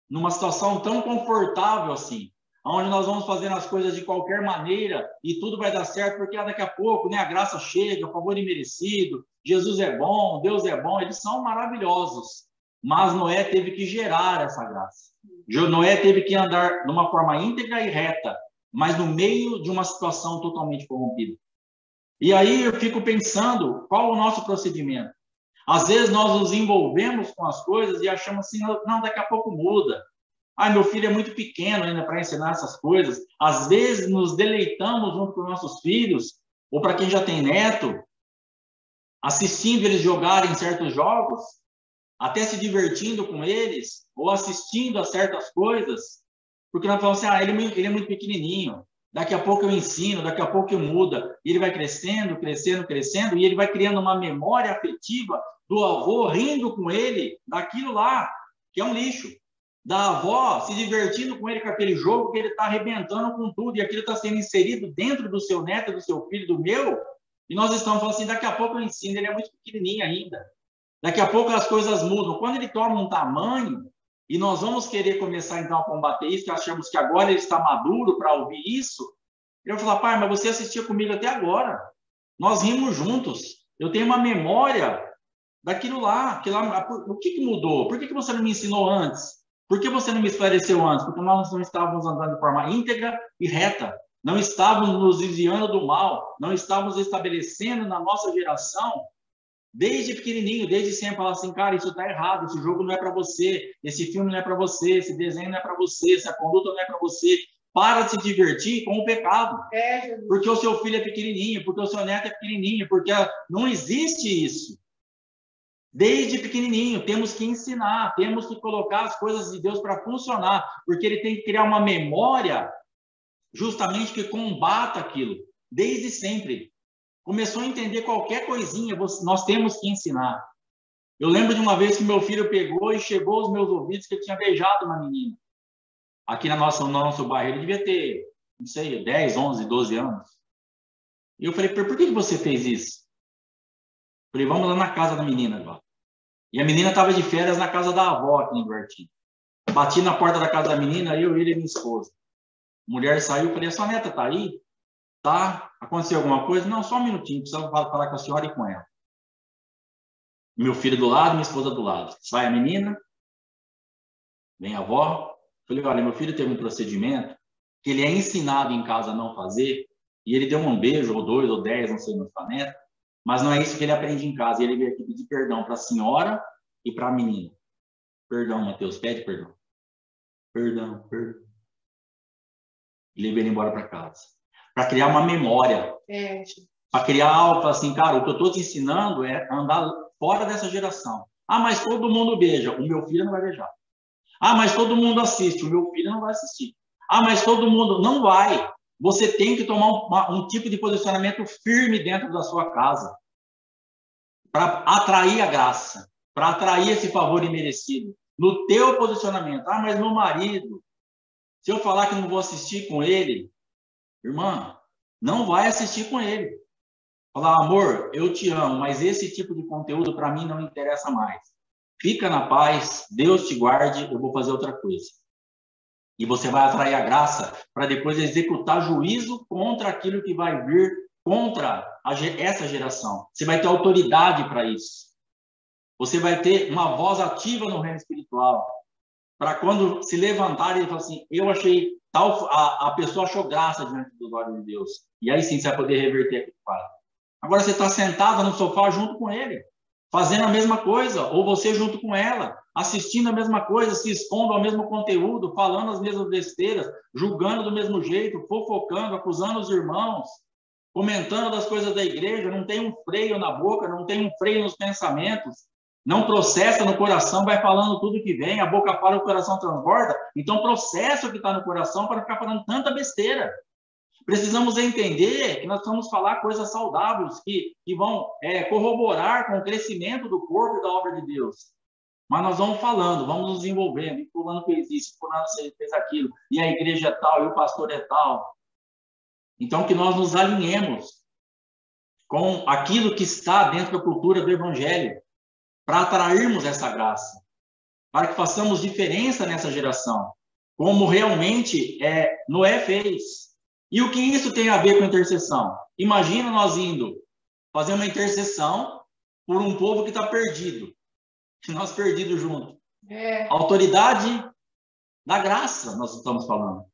numa situação tão confortável assim, onde nós vamos fazendo as coisas de qualquer maneira e tudo vai dar certo, porque daqui a pouco, né, a graça chega, o favor imerecido, Jesus é bom, Deus é bom, eles são maravilhosos. Mas Noé teve que gerar essa graça. Noé teve que andar de uma forma íntegra e reta, mas no meio de uma situação totalmente corrompida. E aí eu fico pensando, qual o nosso procedimento? Às vezes nós nos envolvemos com as coisas e achamos assim: não, daqui a pouco muda. Meu filho é muito pequeno ainda para ensinar essas coisas. Às vezes nos deleitamos junto com nossos filhos, ou para quem já tem neto, assistindo eles jogarem certos jogos, até se divertindo com eles, ou assistindo a certas coisas, porque nós falamos assim: ele é muito pequenininho, Daqui a pouco eu ensino, daqui a pouco eu muda. E ele vai crescendo, crescendo, crescendo, e ele vai criando uma memória afetiva do avô rindo com ele daquilo lá, que é um lixo. Da avó se divertindo com ele com aquele jogo que ele está arrebentando com tudo, e aquilo está sendo inserido dentro do seu neto, do seu filho, do meu. E nós estamos falando assim, daqui a pouco eu ensino, ele é muito pequenininho ainda. Daqui a pouco as coisas mudam. Quando ele toma um tamanho, e nós vamos querer começar então a combater isso, que achamos que agora ele está maduro para ouvir isso, ele vai falar, pai, mas você assistia comigo até agora. Nós rimos juntos. Eu tenho uma memória daquilo lá. O que mudou? Por que você não me ensinou antes? Por que você não me esclareceu antes? Porque nós não estávamos andando de forma íntegra e reta. Não estávamos nos desviando do mal. Não estávamos estabelecendo na nossa geração, desde pequenininho, desde sempre, falar assim, cara, isso está errado, esse jogo não é para você, esse filme não é para você, esse desenho não é para você, essa conduta não é para você. Para de se divertir com o pecado. Porque o seu filho é pequenininho, porque o seu neto é pequenininho, porque não existe isso. Desde pequenininho, temos que ensinar, temos que colocar as coisas de Deus para funcionar, porque ele tem que criar uma memória justamente que combata aquilo, desde sempre. Começou a entender qualquer coisinha, nós temos que ensinar. Eu lembro de uma vez que meu filho pegou e chegou aos meus ouvidos que ele tinha beijado uma menina. Aqui no nosso bairro, ele devia ter, não sei, 10, 11, 12 anos. E eu falei, por que você fez isso? Eu falei, vamos lá na casa da menina agora. E a menina estava de férias na casa da avó aqui em Duarte. Bati na porta da casa da menina, eu, ele e minha esposa. A mulher saiu, falei, a sua neta tá aí? Tá? Aconteceu alguma coisa? Não, só um minutinho, precisava falar com a senhora e com ela. Meu filho do lado, minha esposa do lado. Sai a menina, vem a avó. Falei, olha, meu filho teve um procedimento que ele é ensinado em casa a não fazer, e ele deu um beijo, ou 2, ou 10, não sei, no planeta, mas não é isso que ele aprende em casa. E ele veio aqui pedir perdão para a senhora e para a menina. Perdão, Mateus, pede perdão. Perdão. E levei ele embora para casa. Para criar uma memória. Para criar algo assim, cara, o que eu estou te ensinando é andar fora dessa geração. Ah, mas todo mundo beija. O meu filho não vai beijar. Ah, mas todo mundo assiste. O meu filho não vai assistir. Ah, mas todo mundo... Não vai. Você tem que tomar um tipo de posicionamento firme dentro da sua casa. Para atrair a graça. Para atrair esse favor imerecido. No teu posicionamento. Ah, mas meu marido... Se eu falar que não vou assistir com ele... Irmã, não vai assistir com ele. Falar, amor, eu te amo, mas esse tipo de conteúdo para mim não interessa mais. Fica na paz, Deus te guarde, eu vou fazer outra coisa. E você vai atrair a graça para depois executar juízo contra aquilo que vai vir contra essa geração. Você vai ter autoridade para isso. Você vai ter uma voz ativa no reino espiritual. Para quando se levantar e falar assim, eu achei tal, a pessoa achou graça diante dos olhos de Deus. E aí sim você vai poder reverter aquilo que faz. Agora você está sentada no sofá junto com ele, fazendo a mesma coisa, ou você junto com ela, assistindo a mesma coisa, se expondo ao mesmo conteúdo, falando as mesmas besteiras, julgando do mesmo jeito, fofocando, acusando os irmãos, comentando das coisas da igreja, não tem um freio na boca, não tem um freio nos pensamentos, não processa no coração, vai falando tudo que vem, a boca fala, o coração transborda, então processa o que está no coração para ficar falando tanta besteira. Precisamos entender que nós vamos falar coisas saudáveis que vão corroborar com o crescimento do corpo e da obra de Deus. Mas nós vamos falando, vamos nos envolvendo. E fulano fez isso, fulano fez aquilo. E a igreja é tal, e o pastor é tal. Então, que nós nos alinhemos com aquilo que está dentro da cultura do Evangelho para atrairmos essa graça. Para que façamos diferença nessa geração. Como realmente Noé fez. E o que isso tem a ver com intercessão? Imagina nós indo fazer uma intercessão por um povo que está perdido. Nós perdidos juntos. Autoridade da graça, nós estamos falando.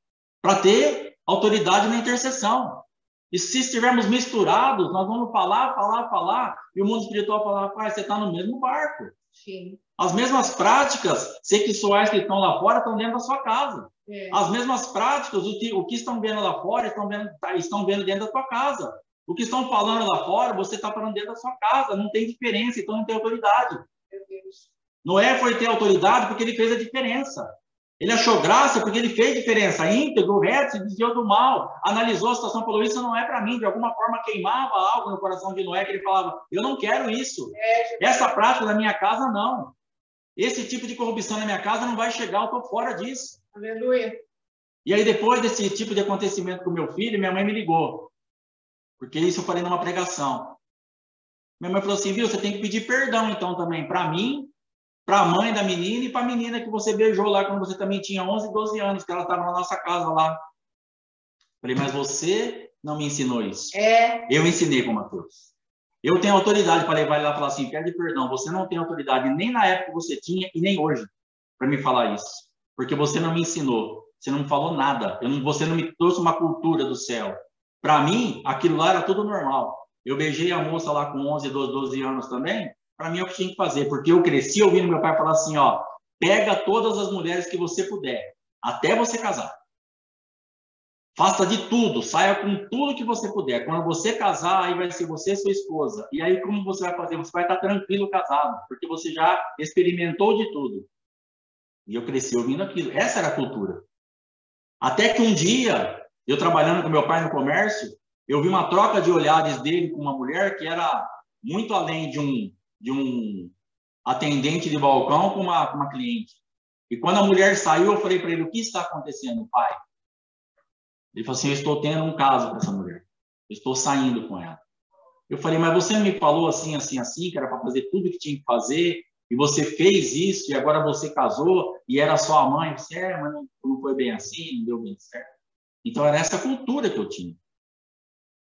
Para ter autoridade na intercessão. E se estivermos misturados, nós vamos falar, e o mundo espiritual falar, pai, você está no mesmo barco. Sim. As mesmas práticas sexuais que estão lá fora estão dentro da sua casa. As mesmas práticas, o que estão vendo lá fora, estão vendo dentro da sua casa. O que estão falando lá fora, você está falando dentro da sua casa. Não tem diferença, então não tem autoridade. Meu Deus. Noé foi ter autoridade porque ele fez a diferença. Ele achou graça porque ele fez diferença. Íntegro, reto, se desviou do mal. Analisou a situação, falou, isso não é para mim. De alguma forma queimava algo no coração de Noé, que ele falava, eu não quero isso. Essa prática na minha casa, não. Esse tipo de corrupção na minha casa não vai chegar, eu estou fora disso. Aleluia. E aí, depois desse tipo de acontecimento com meu filho, minha mãe me ligou. Porque isso eu falei numa pregação. Minha mãe falou assim, viu, você tem que pedir perdão, então, também, para mim, para a mãe da menina e para a menina que você beijou lá quando você também tinha 11, 12 anos, que ela estava na nossa casa lá. Falei, mas você não me ensinou isso. Eu ensinei com o Matheus. Eu tenho autoridade para levar ele lá e falar assim, pede perdão, você não tem autoridade nem na época que você tinha e nem hoje para me falar isso. Porque você não me ensinou, você não me falou nada, você não me trouxe uma cultura do céu. Para mim, aquilo lá era tudo normal. Eu beijei a moça lá com 11, 12 anos também, para mim é o que tinha que fazer, porque eu cresci ouvindo meu pai falar assim, ó, pega todas as mulheres que você puder, até você casar. Faça de tudo, saia com tudo que você puder. Quando você casar, aí vai ser você e sua esposa. E aí como você vai fazer? Você vai estar tranquilo casado, porque você já experimentou de tudo. E eu cresci ouvindo aquilo. Essa era a cultura. Até que um dia, eu trabalhando com meu pai no comércio, eu vi uma troca de olhares dele com uma mulher que era muito além de um atendente de balcão com uma cliente. E quando a mulher saiu, eu falei para ele, o que está acontecendo, pai? Ele falou assim, eu estou tendo um caso com essa mulher. Eu estou saindo com ela. Eu falei, mas você me falou assim, assim, assim, que era para fazer tudo que tinha que fazer, e você fez isso, e agora você casou, e era só a mãe. Você, mas não foi bem assim, não deu bem certo. Então, era essa cultura que eu tinha.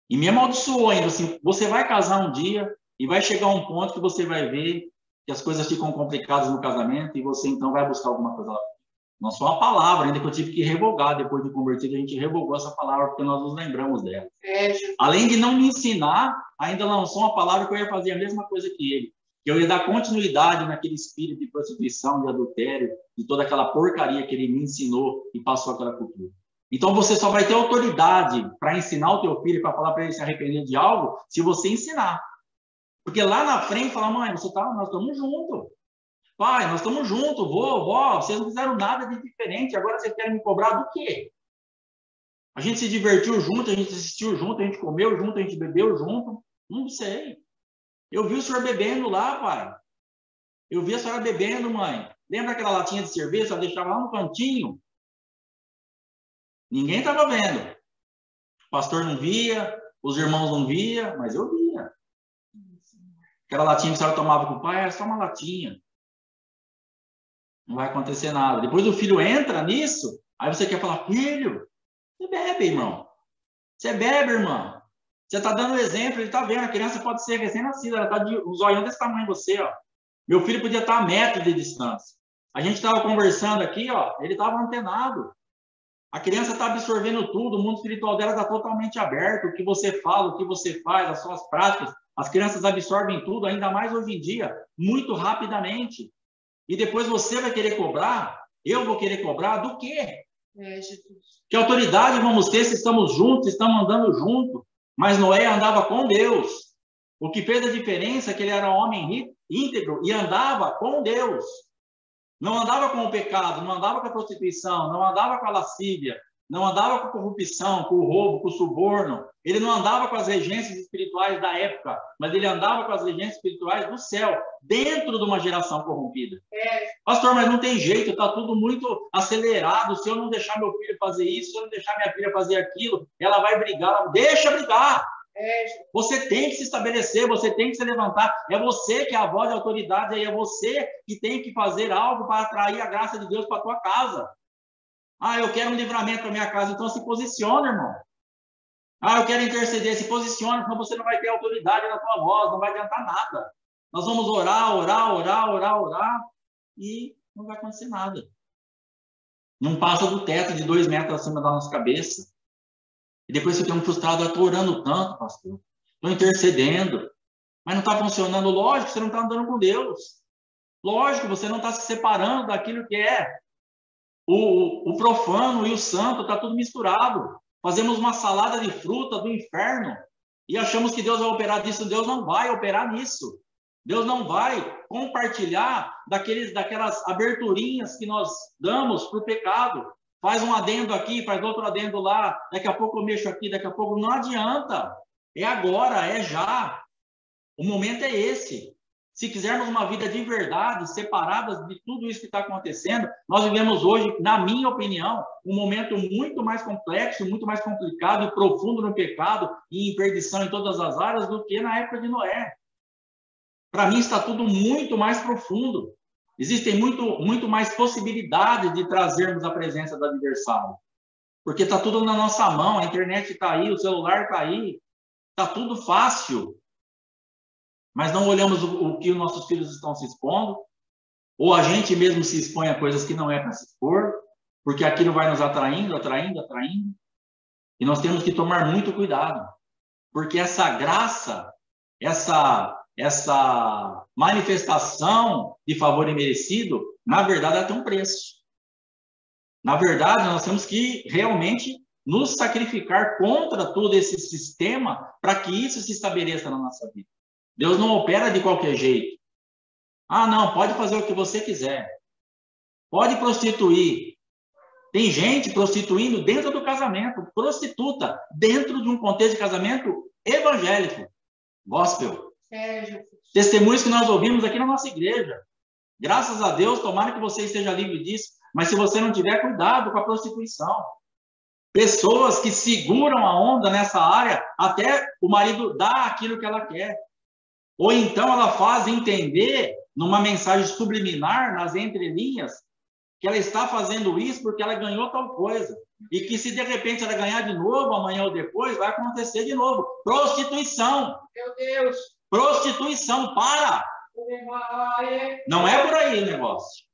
E me amaldiçoou ainda, assim, você vai casar um dia, e vai chegar um ponto que você vai ver que as coisas ficam complicadas no casamento, e você, então, vai buscar alguma coisa lá. Não só uma palavra, ainda que eu tive que revogar, depois de convertido, a gente revogou essa palavra, porque nós nos lembramos dela. Além de não me ensinar, ainda lançou uma palavra que eu ia fazer a mesma coisa que ele. Que eu ia dar continuidade naquele espírito de prostituição, de adultério, de toda aquela porcaria que ele me ensinou e passou aquela cultura. Então, você só vai ter autoridade para ensinar o teu filho, para falar para ele se arrepender de algo, se você ensinar. Porque lá na frente, fala, mãe, nós estamos juntos. Pai, nós estamos juntos, vó, vocês não fizeram nada de diferente, agora vocês querem me cobrar do quê? A gente se divertiu junto, a gente assistiu junto, a gente comeu junto, a gente bebeu junto, não sei. Eu vi o senhor bebendo lá, pai. Eu vi a senhora bebendo, mãe. Lembra aquela latinha de cerveja, ela deixava lá no cantinho? Ninguém estava vendo. O pastor não via, os irmãos não via, mas eu via. Aquela latinha que a senhora tomava com o pai, era só uma latinha. Não vai acontecer nada. Depois o filho entra nisso, aí você quer falar, filho, você bebe, irmão. Você bebe, irmã. Você está dando exemplo, ele está vendo. A criança pode ser recém-nascida, ela está de um zoião desse tamanho você, ó. Meu filho podia estar a metro de distância. A gente estava conversando aqui, ó, ele estava antenado. A criança está absorvendo tudo, o mundo espiritual dela está totalmente aberto. O que você fala, o que você faz, as suas práticas, as crianças absorvem tudo, ainda mais hoje em dia, muito rapidamente. E depois você vai querer cobrar, eu vou querer cobrar do quê? Jesus. Que autoridade vamos ter se estamos juntos, estamos andando juntos? Mas Noé andava com Deus. O que fez a diferença é que ele era um homem íntegro e andava com Deus. Não andava com o pecado, não andava com a prostituição, não andava com a lascívia, não andava com a corrupção, com o roubo, com o suborno. Ele não andava com as regências espirituais da época, mas ele andava com as regências espirituais do céu, dentro de uma geração corrompida. Pastor, mas não tem jeito, está tudo muito acelerado. Se eu não deixar meu filho fazer isso, se eu não deixar minha filha fazer aquilo, ela vai brigar. Deixa brigar. Você tem que se estabelecer, você tem que se levantar. É você que é a voz de autoridade, aí é você que tem que fazer algo para atrair a graça de Deus para a tua casa. Ah, eu quero um livramento para minha casa, então se posiciona, irmão. Ah, eu quero interceder, se posiciona, senão você não vai ter autoridade na tua voz, não vai adiantar nada. Nós vamos orar, e não vai acontecer nada. Não passa do teto de 2 metros acima da nossa cabeça. E depois você tem um frustrado, eu estou orando tanto, pastor. Estou intercedendo. Mas não está funcionando. Lógico, você não está andando com Deus. Lógico, você não está se separando daquilo que é o profano e o santo, está tudo misturado. Fazemos uma salada de fruta do inferno e achamos que Deus vai operar disso. Deus não vai operar nisso. Deus não vai compartilhar daquelas aberturinhas que nós damos para o pecado. Faz um adendo aqui, faz outro adendo lá, daqui a pouco eu mexo aqui, daqui a pouco... Não adianta. É agora, é já. O momento é esse. Se quisermos uma vida de verdade, separadas de tudo isso que está acontecendo, nós vivemos hoje, na minha opinião, um momento muito mais complexo, muito mais complicado e profundo no pecado e em perdição em todas as áreas do que na época de Noé. Para mim está tudo muito mais profundo. Existem muito mais possibilidades de trazermos a presença do adversário. Porque está tudo na nossa mão, a internet está aí, o celular está aí, está tudo fácil. Mas não olhamos o que os nossos filhos estão se expondo, ou a gente mesmo se expõe a coisas que não é para se expor, porque aquilo vai nos atraindo. E nós temos que tomar muito cuidado, porque essa graça, essa manifestação de favor imerecido, na verdade, ela tem um preço. Na verdade, nós temos que realmente nos sacrificar contra todo esse sistema para que isso se estabeleça na nossa vida. Deus não opera de qualquer jeito. Ah, não, pode fazer o que você quiser. Pode prostituir. Tem gente prostituindo dentro do casamento, prostituta, dentro de um contexto de casamento evangélico, gospel. Testemunhos que nós ouvimos aqui na nossa igreja. Graças a Deus, tomara que você esteja livre disso, mas se você não tiver, cuidado com a prostituição. Pessoas que seguram a onda nessa área até o marido dar aquilo que ela quer. Ou então ela faz entender, numa mensagem subliminar, nas entrelinhas, que ela está fazendo isso porque ela ganhou tal coisa. E que se de repente ela ganhar de novo, amanhã ou depois, vai acontecer de novo. Prostituição. Meu Deus. Prostituição, para! Não é por aí o negócio.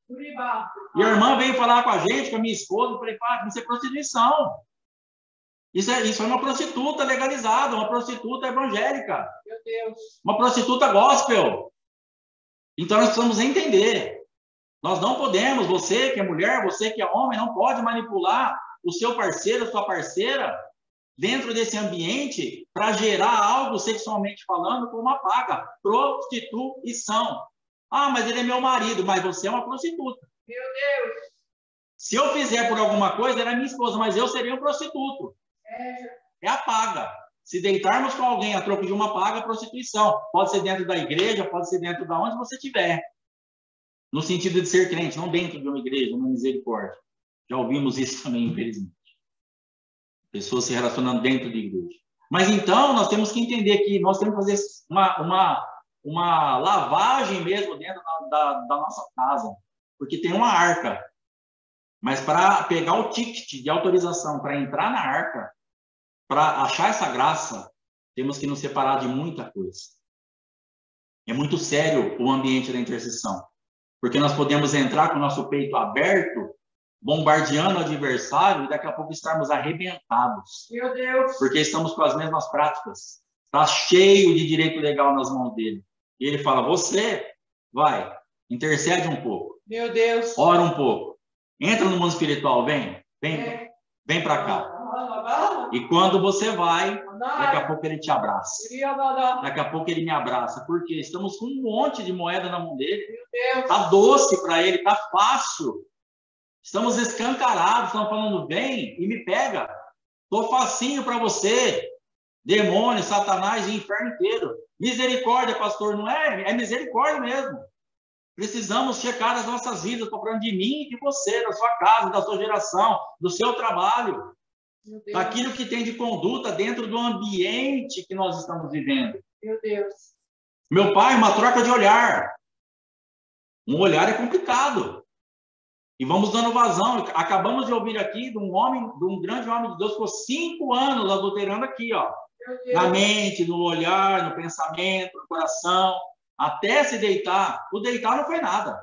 E a irmã veio falar com a gente, com a minha esposa, eu falei, isso é prostituição. Isso é uma prostituta legalizada, uma prostituta evangélica. Meu Deus. Uma prostituta gospel. Então nós precisamos entender. Nós não podemos, você que é mulher, você que é homem, não pode manipular o seu parceiro, a sua parceira, dentro desse ambiente, para gerar algo sexualmente falando com uma paga. Prostituição. Ah, mas ele é meu marido, mas você é uma prostituta. Meu Deus. Se eu fizer por alguma coisa, ela é minha esposa, mas eu seria um prostituto. É a paga. Se deitarmos com alguém a troco de uma paga, prostituição. Pode ser dentro da igreja, pode ser dentro de onde você estiver. No sentido de ser crente, não dentro de uma igreja, uma misericórdia. Já ouvimos isso também, infelizmente. Pessoas se relacionando dentro de igreja. Mas então, nós temos que entender que nós temos que fazer uma lavagem mesmo dentro da nossa casa. Porque tem uma arca. Mas para pegar o ticket de autorização para entrar na arca, para achar essa graça, temos que nos separar de muita coisa. É muito sério o ambiente da intercessão. Porque nós podemos entrar com o nosso peito aberto, bombardeando o adversário e daqui a pouco estarmos arrebentados. Meu Deus! Porque estamos com as mesmas práticas. Está cheio de direito legal nas mãos dele. E ele fala, você vai, intercede um pouco. Meu Deus! Ora um pouco. Entra no mundo espiritual, vem para cá. E quando você vai, daqui a pouco ele te abraça. Daqui a pouco ele me abraça. Porque estamos com um monte de moeda na mão dele. Está doce para ele, está fácil. Estamos escancarados, estamos falando, vem e me pega. Estou facinho para você. Demônio, Satanás e inferno inteiro. Misericórdia, pastor, não é? É misericórdia mesmo. Precisamos checar as nossas vidas. Estou falando de mim e de você, da sua casa, da sua geração, do seu trabalho. Daquilo que tem de conduta dentro do ambiente que nós estamos vivendo. Meu Deus. Meu pai, uma troca de olhar. Um olhar é complicado. E vamos dando vazão. Acabamos de ouvir aqui de um grande homem de Deus, ficou 5 anos adulterando aqui, ó. Na mente, no olhar, no pensamento, no coração, até se deitar. O deitar não foi nada.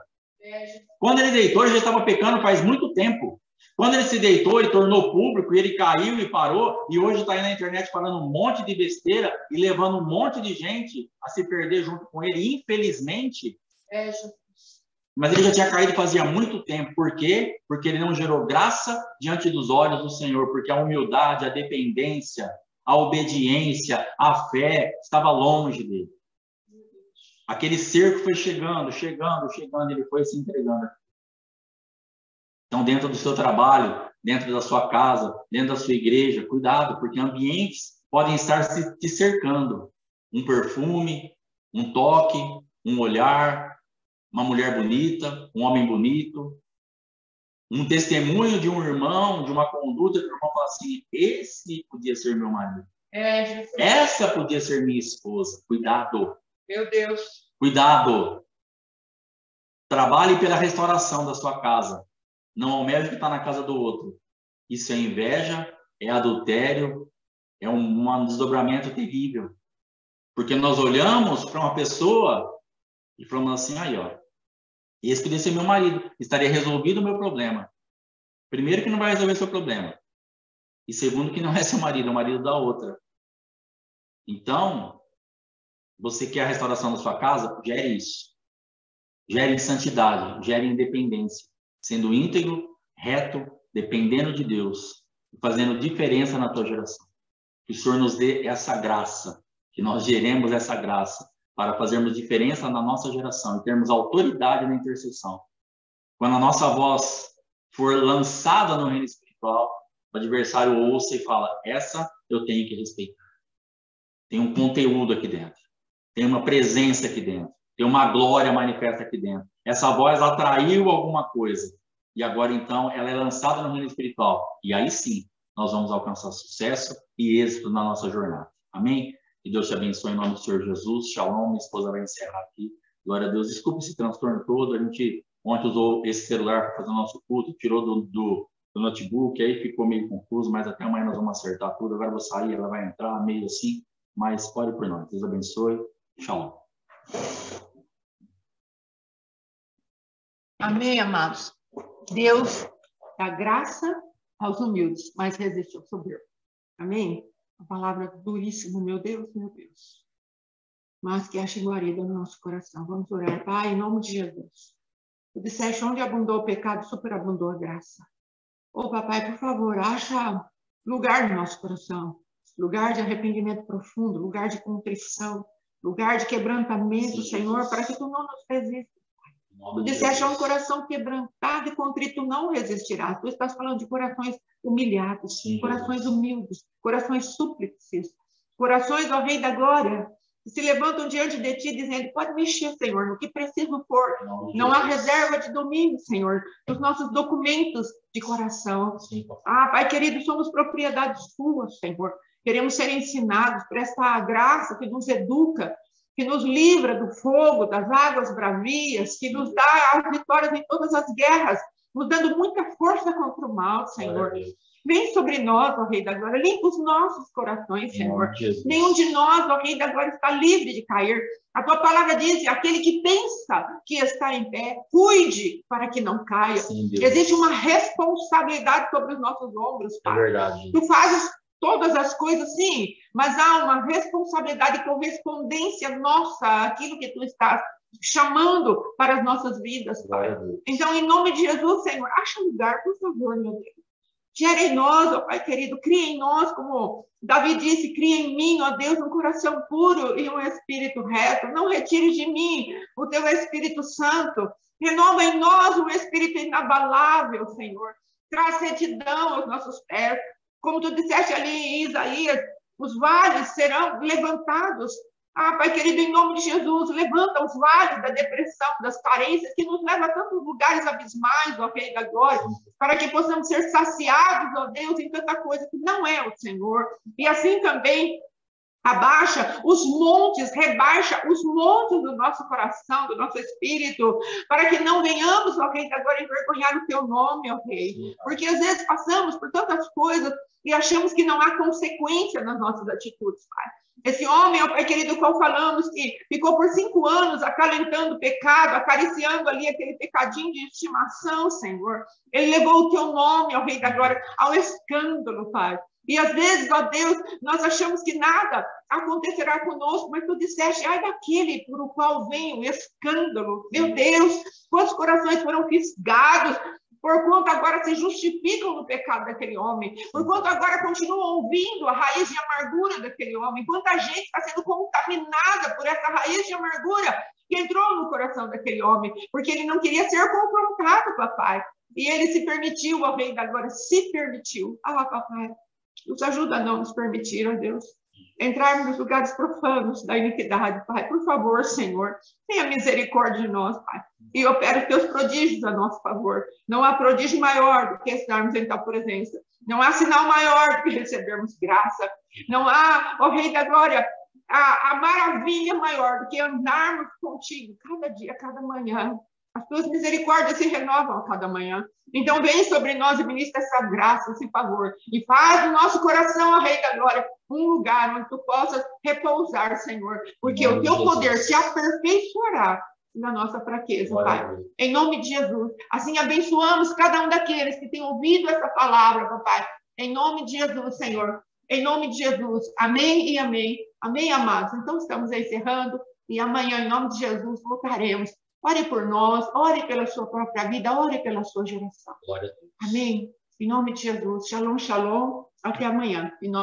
Quando ele deitou, ele já estava pecando faz muito tempo. Quando ele se deitou e tornou público, e ele caiu e parou, e hoje está aí na internet falando um monte de besteira e levando um monte de gente a se perder junto com ele, infelizmente. Mas ele já tinha caído fazia muito tempo. Por quê? Porque ele não gerou graça diante dos olhos do Senhor, porque a humildade, a dependência, a obediência, a fé estava longe dele. Aquele cerco foi chegando, ele foi se entregando. Então, dentro do seu trabalho, dentro da sua casa, dentro da sua igreja, cuidado, porque ambientes podem estar te cercando. Um perfume, um toque, um olhar, uma mulher bonita, um homem bonito, um testemunho de um irmão, de uma conduta que o irmão fala assim, esse podia ser meu marido. Essa podia ser minha esposa. Cuidado. Meu Deus. Cuidado. Trabalhe pela restauração da sua casa. Não ao médico que está na casa do outro. Isso é inveja, é adultério, é um desdobramento terrível. Porque nós olhamos para uma pessoa e falamos assim, aí, ó, esse podia ser meu marido, estaria resolvido o meu problema. Primeiro que não vai resolver seu problema. E segundo que não é seu marido, é o marido da outra. Então, você quer a restauração da sua casa? Gere isso. Gere santidade, gere independência. Sendo íntegro, reto, dependendo de Deus, fazendo diferença na tua geração. Que o Senhor nos dê essa graça, que nós geremos essa graça para fazermos diferença na nossa geração e termos autoridade na intercessão. Quando a nossa voz for lançada no reino espiritual, o adversário ouça e fala, essa eu tenho que respeitar. Tem um conteúdo aqui dentro, tem uma presença aqui dentro, tem uma glória manifesta aqui dentro. Essa voz atraiu alguma coisa. E agora, então, ela é lançada no reino espiritual. E aí sim, nós vamos alcançar sucesso e êxito na nossa jornada. Amém? Que Deus te abençoe em nome do Senhor Jesus. Shalom. Minha esposa vai encerrar aqui. Glória a Deus. Desculpe esse transtorno todo. A gente ontem usou esse celular para fazer o nosso culto, tirou do notebook, aí ficou meio confuso, mas até amanhã nós vamos acertar tudo. Agora eu vou sair, ela vai entrar meio assim, mas pode por nós. Deus abençoe. Shalom. Amém, amados. Deus dá graça aos humildes, mas resiste ao soberbo. Amém? A palavra duríssima, meu Deus, mas que ache guarida no nosso coração. Vamos orar, Pai, em nome de Jesus. Tu disseste, onde abundou o pecado, superabundou a graça. Ô, papai, por favor, acha lugar no nosso coração. Lugar de arrependimento profundo, lugar de contrição, lugar de quebrantamento, sim, Senhor, para que tu não nos resistas. Tu disseste, um coração quebrantado e contrito não resistirá. Tu estás falando de corações humilhados, sim, corações humildes, corações súplices, corações, ó Rei da Glória, que se levantam diante de ti dizendo, pode mexer, Senhor, no que preciso for. Não há reserva de domínio, Senhor, nos nossos documentos de coração. Sim. Ah, Pai querido, somos propriedades tuas, Senhor. Queremos ser ensinados por esta graça que nos educa, que nos livra do fogo, das águas bravias, que nos dá as vitórias em todas as guerras, nos dando muita força contra o mal, Senhor. Vem sobre nós, ó Rei da Glória, limpa os nossos corações, Senhor. Nenhum de nós, ó Rei da Glória, está livre de cair. A tua palavra diz, aquele que pensa que está em pé, cuide para que não caia. Sim, existe uma responsabilidade sobre os nossos ombros, Pai. É verdade. Tu fazes todas as coisas, sim, mas há uma responsabilidade e correspondência nossa àquilo que tu estás chamando para as nossas vidas, Pai. Então, em nome de Jesus, Senhor, acha lugar, por favor, meu Deus. Gera em nós, ó Pai querido, cria em nós, como Davi disse, cria em mim, ó Deus, um coração puro e um espírito reto. Não retire de mim o teu Espírito Santo. Renova em nós um espírito inabalável, Senhor. Traz retidão aos nossos pés. Como tu disseste ali em Isaías, os vales serão levantados. Ah, Pai querido, em nome de Jesus, levanta os vales da depressão, das carências, que nos leva a tantos lugares abismais, ó Rei da Glória, para que possamos ser saciados, ó Deus, em tanta coisa que não é o Senhor. E assim também, abaixa os montes, rebaixa os montes do nosso coração, do nosso espírito, para que não venhamos, ó Rei da Glória, envergonhar o teu nome, ó Rei. Porque às vezes passamos por tantas coisas e achamos que não há consequência nas nossas atitudes, Pai. Esse homem, ó Pai querido, qual falamos que ficou por 5 anos acalentando o pecado, acariciando ali aquele pecadinho de estimação, Senhor. Ele levou o teu nome, ó Rei da Glória, ao escândalo, Pai. E às vezes, ó Deus, nós achamos que nada acontecerá conosco, mas tu disseste, ai daquele por o qual vem o escândalo. Meu Deus, quantos corações foram fisgados Porquanto agora se justificam no pecado daquele homem, porquanto agora continuam ouvindo a raiz de amargura daquele homem. Quanta gente está sendo contaminada por essa raiz de amargura que entrou no coração daquele homem, porque ele não queria ser confrontado, papai. E ele se permitiu, ó Rei da Glória, se permitiu. Ah, papai, nos ajuda a não nos permitir, ó Deus, entrarmos nos lugares profanos da iniquidade, Pai. Por favor, Senhor, tenha misericórdia de nós, Pai. E opera os teus prodígios a nosso favor. Não há prodígio maior do que estarmos em tua presença. Não há sinal maior do que recebermos graça. Não há, ó Rei da Glória, a maravilha maior do que andarmos contigo cada dia, cada manhã. As tuas misericórdias se renovam a cada manhã. Então, vem sobre nós e ministra essa graça, esse favor. E faz do nosso coração, ó Rei da Glória, um lugar onde tu possas repousar, Senhor. Porque o teu poder se aperfeiçoará na nossa fraqueza, Pai. Em nome de Jesus. Assim, abençoamos cada um daqueles que têm ouvido essa palavra, papai. Em nome de Jesus, Senhor. Em nome de Jesus. Amém e amém. Amém, amados. Então, estamos encerrando. E amanhã, em nome de Jesus, lutaremos. Ore por nós, ore pela sua própria vida, ore pela sua geração. Amém? Em nome de Jesus. Shalom, shalom. Até amanhã. Em nome